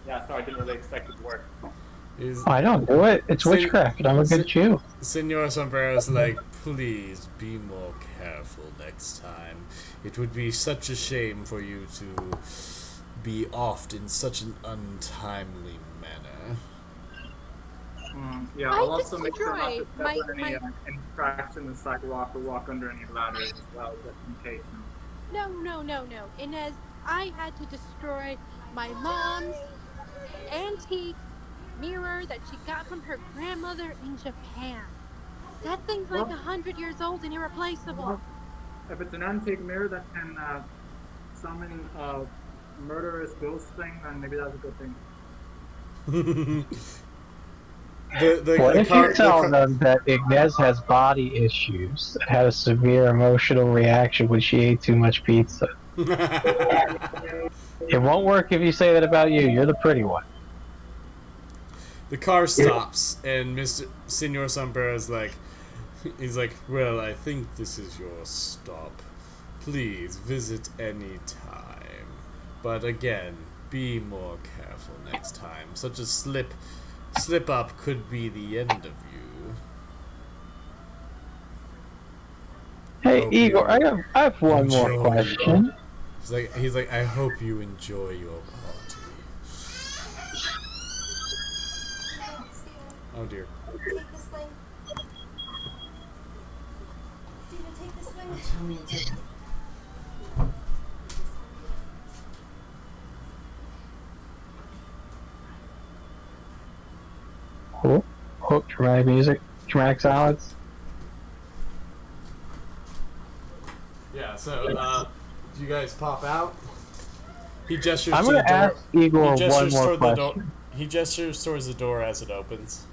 yeah, so I didn't really expect it to work. I don't do it. It's witchcraft. I'm a good Jew. Senor Sombrero's like, please be more careful next time. It would be such a shame for you to be offed in such an untimely manner. Yeah, I'll also make sure not to destroyed step on any cracks in the sidewalk or walk under any ladders as well, just in case. No. Inez, I had to destroy my mom's antique mirror that she got from her grandmother in Japan. That thing's like 100 years old and irreplaceable. If it's an antique mirror that can summon a murderous ghost thing, then maybe that's a good thing. What if you tell them that Inez has body issues and had a severe emotional reaction when she ate too much pizza? It won't work if you say that about you. You're the pretty one. The car stops, and Senor Sombrero's he's like, well, I think this is your stop. Please visit any time. But again, be more careful next time. Such a slip up could be the end of you. Hey, Hope Igor, you I have one more enjoy. question. He's like, I hope you enjoy your party. Oh dear. Take this thing. Steven, take this thing. Cool. Dramatic music. Dramatic silence. Yeah, so, do you guys pop out? He gestures I'm to the gonna door. ask Igor He one gestures more toward the door. question. He gestures towards the door as it opens.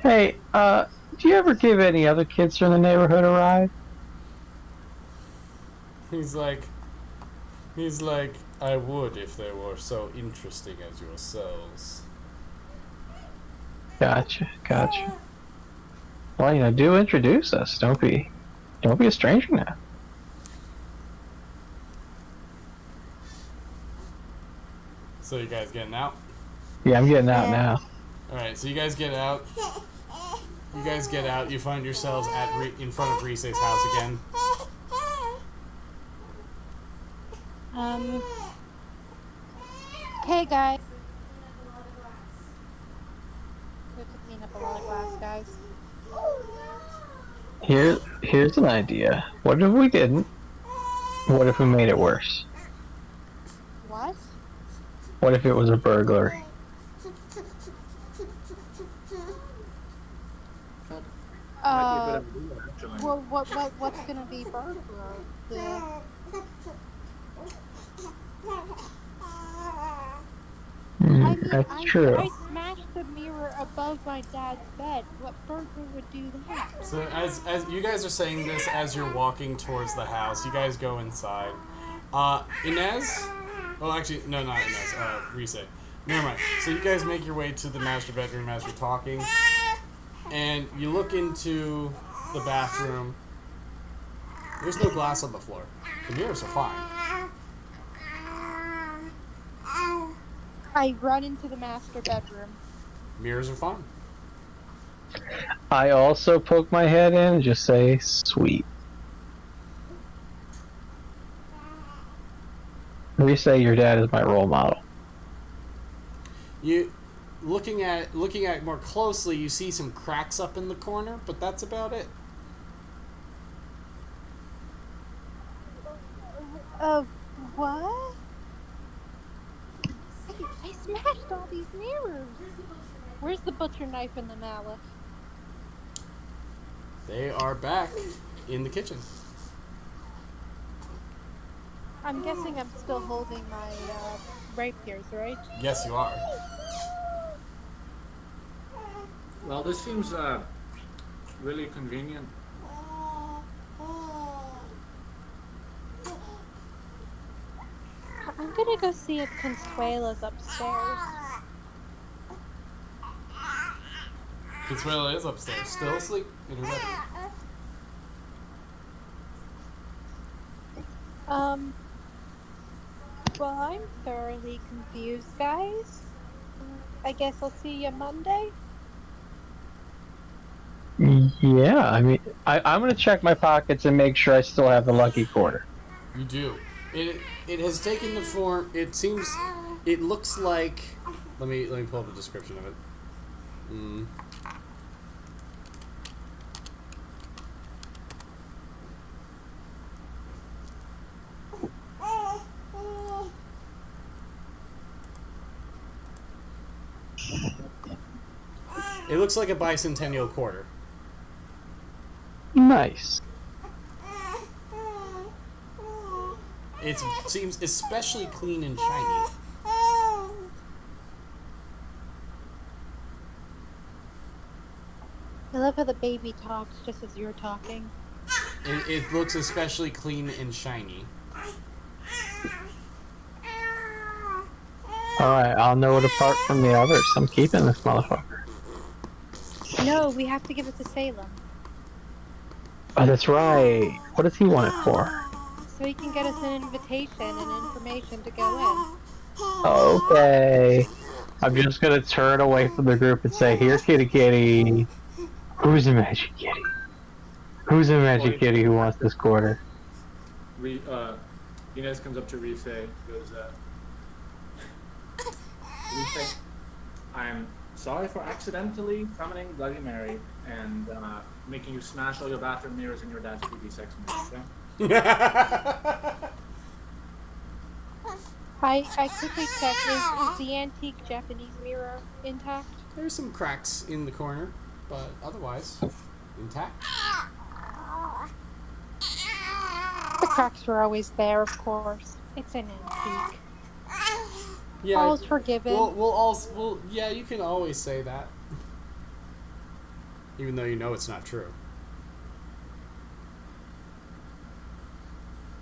Hey, do you ever give any other kids from the neighborhood a ride? He's like, I would if they were so interesting as yourselves. Gotcha. Well, do introduce us. Don't be a stranger now. So you guys getting out? Yeah, I'm getting out now. Alright, so you guys get out. You find yourselves in front of Rise's house again. Hey guys. We have to clean up a lot of glass, guys. Here's an idea. What if we didn't? What if we made it worse? What? What if it was a burglary? Well, what's gonna be burglar? I mean, That's true. I smashed the mirror a above my dad's bed. What burglar would do that? So as you guys are saying this as you're walking towards the house, you guys go inside. Inez? Oh, actually, no, not Inez. Reset. Never mind. So you guys make your way to the master bedroom as you're talking, and you look into the bathroom. There's no glass on the floor. The mirrors are fine. I run into the master bedroom. Mirrors are fine. I also poke my head in and just say, sweet. We say your dad is my role model. You looking at it more closely, you see some cracks up in the corner, but that's about it. What? I smashed all these mirrors. Where's the butcher knife and the mallet? They are back in the kitchen. I'm guessing I'm still holding my rapiers, right? Yes, you are. Well, this seems really convenient. I'm gonna go see if Consuela's upstairs. Consuela is upstairs, still asleep in her bedroom. Well, I'm thoroughly confused, guys. I guess I'll see you Monday. Yeah, I mean, I'm gonna check my pockets and make sure I still have the lucky quarter. You do. It has taken the form. It looks like. Let me pull up a description of it. It looks like a bicentennial quarter. Nice. It seems especially clean and shiny. I love how the baby talks just as you're talking. It looks especially clean and shiny. Alright, I'll know it apart from the others. I'm keeping this motherfucker. No, we have to give it to Salem. Oh, that's right. What does he want it for? So he can get us an invitation and information to go Okay. I'm just gonna turn away from the group and say, here, kitty kitty. Who's the magic kitty? Who's the magic kitty who wants this quarter? Inez comes up to Rife, goes, Rife, I'm sorry for accidentally summoning Bloody Mary and making you smash all your bathroom mirrors in your dad's TV sex movie, okay? I quickly checked. Is the antique Japanese mirror intact? There's some cracks in the corner, but otherwise intact. The cracks were always there, of course. It's an antique. Yeah, All's forgiven. Yeah, you can always say that, even though you know it's not true.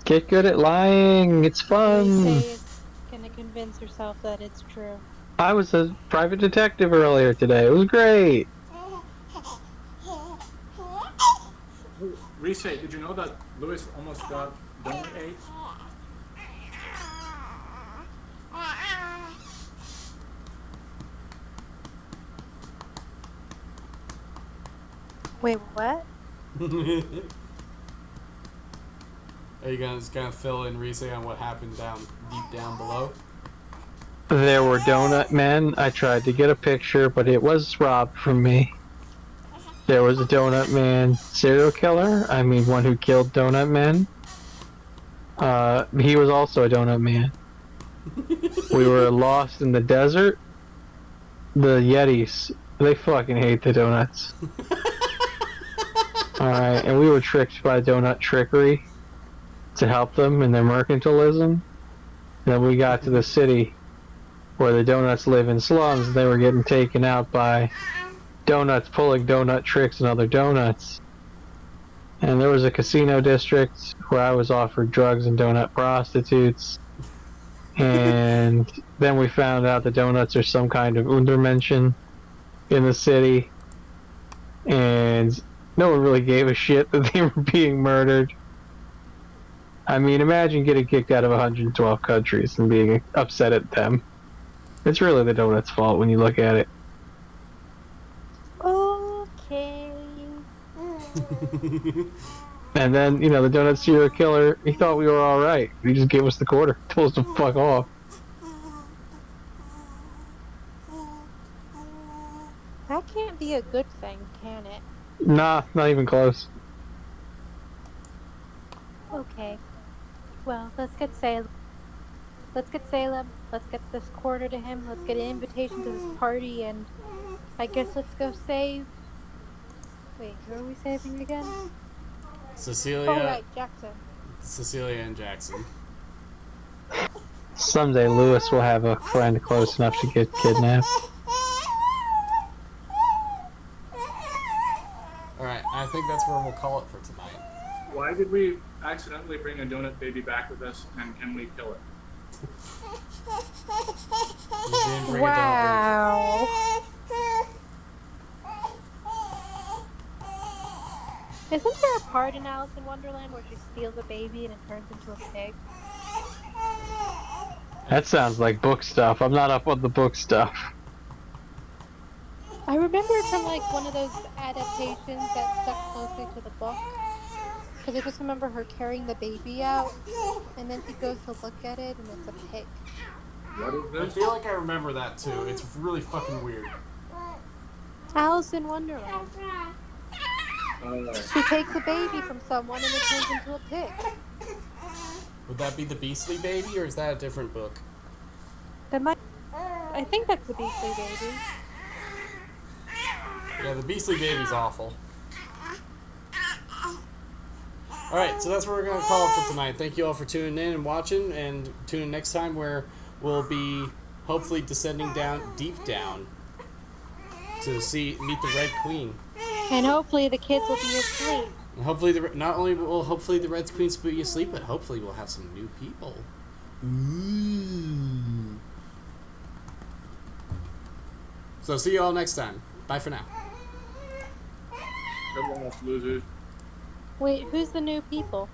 Get good at lying. It's fun. Lisa is gonna convince herself that it's true. I was a private detective earlier today. It was great. Rife, did you know that Louis almost got donor AIDS? Wait, what? Are you guys gonna fill in Rize on what happened deep down below? There were donut men. I tried to get a picture, but it was robbed from me. There was a donut man serial killer. I mean, one who killed donut men. He was also a donut man. We were lost in the desert. The Yetis, they fucking hate the donuts. Alright, and we were tricked by donut trickery to help them in their mercantilism. Then we got to the city, where the donuts live in slums. They were getting taken out by donuts pulling donut tricks and other donuts. And there was a casino district where I was offered drugs and donut prostitutes. And then we found out the donuts are some kind of Untermenschen in the city. And no one really gave a shit that they were being murdered. I mean, imagine getting kicked out of 112 countries and being upset at them. It's really the donuts' fault when you look at it. Okay. And then, you know, the donut serial killer, he thought we were alright. He just gave us the quarter. Told us to fuck off. That can't be a good thing, can it? Nah, not even close. Okay. Well, let's get Salem. Let's get Salem. Let's get this quarter to him. Let's get an invitation to this party, and I guess let's go save. Wait, who are we saving again? Cecilia, Oh, right, Jackson. Cecilia and Jackson. Someday Lewis will have a friend close enough to get kidnapped. Alright, I think that's where we'll call it for tonight. Why did we accidentally bring a donut baby back with us, and can we kill it? We didn't bring a donut Wow. Isn't there a part in Alice in Wonderland where she steals a baby and it turns into a pig? That sounds like book stuff. I'm not up on the book stuff. I remember it from like one of those adaptations that stuck closely to the book. Because I just remember her carrying the baby out, and then she goes to look at it, and it's a pig. What is I this? feel like I remember that too. It's really fucking weird. Alice in Wonderland. She takes a baby from someone and it turns into a pig. Would that be the Beastly Baby, or is that a different book? That might. I think that's the Beastly Baby. Yeah, the Beastly Baby's awful. Alright, so that's where we're going to call it for tonight. Thank you all for tuning in and watching, and tune in next time where we'll be hopefully descending down, deep down, to meet the Red Queen. And hopefully the kids will be asleep. And hopefully, not only will hopefully the Red Queen put you asleep, but hopefully we'll have some new people. Ooh. So see you all next time. Bye for now. Good luck, losers. Wait, who's the new people?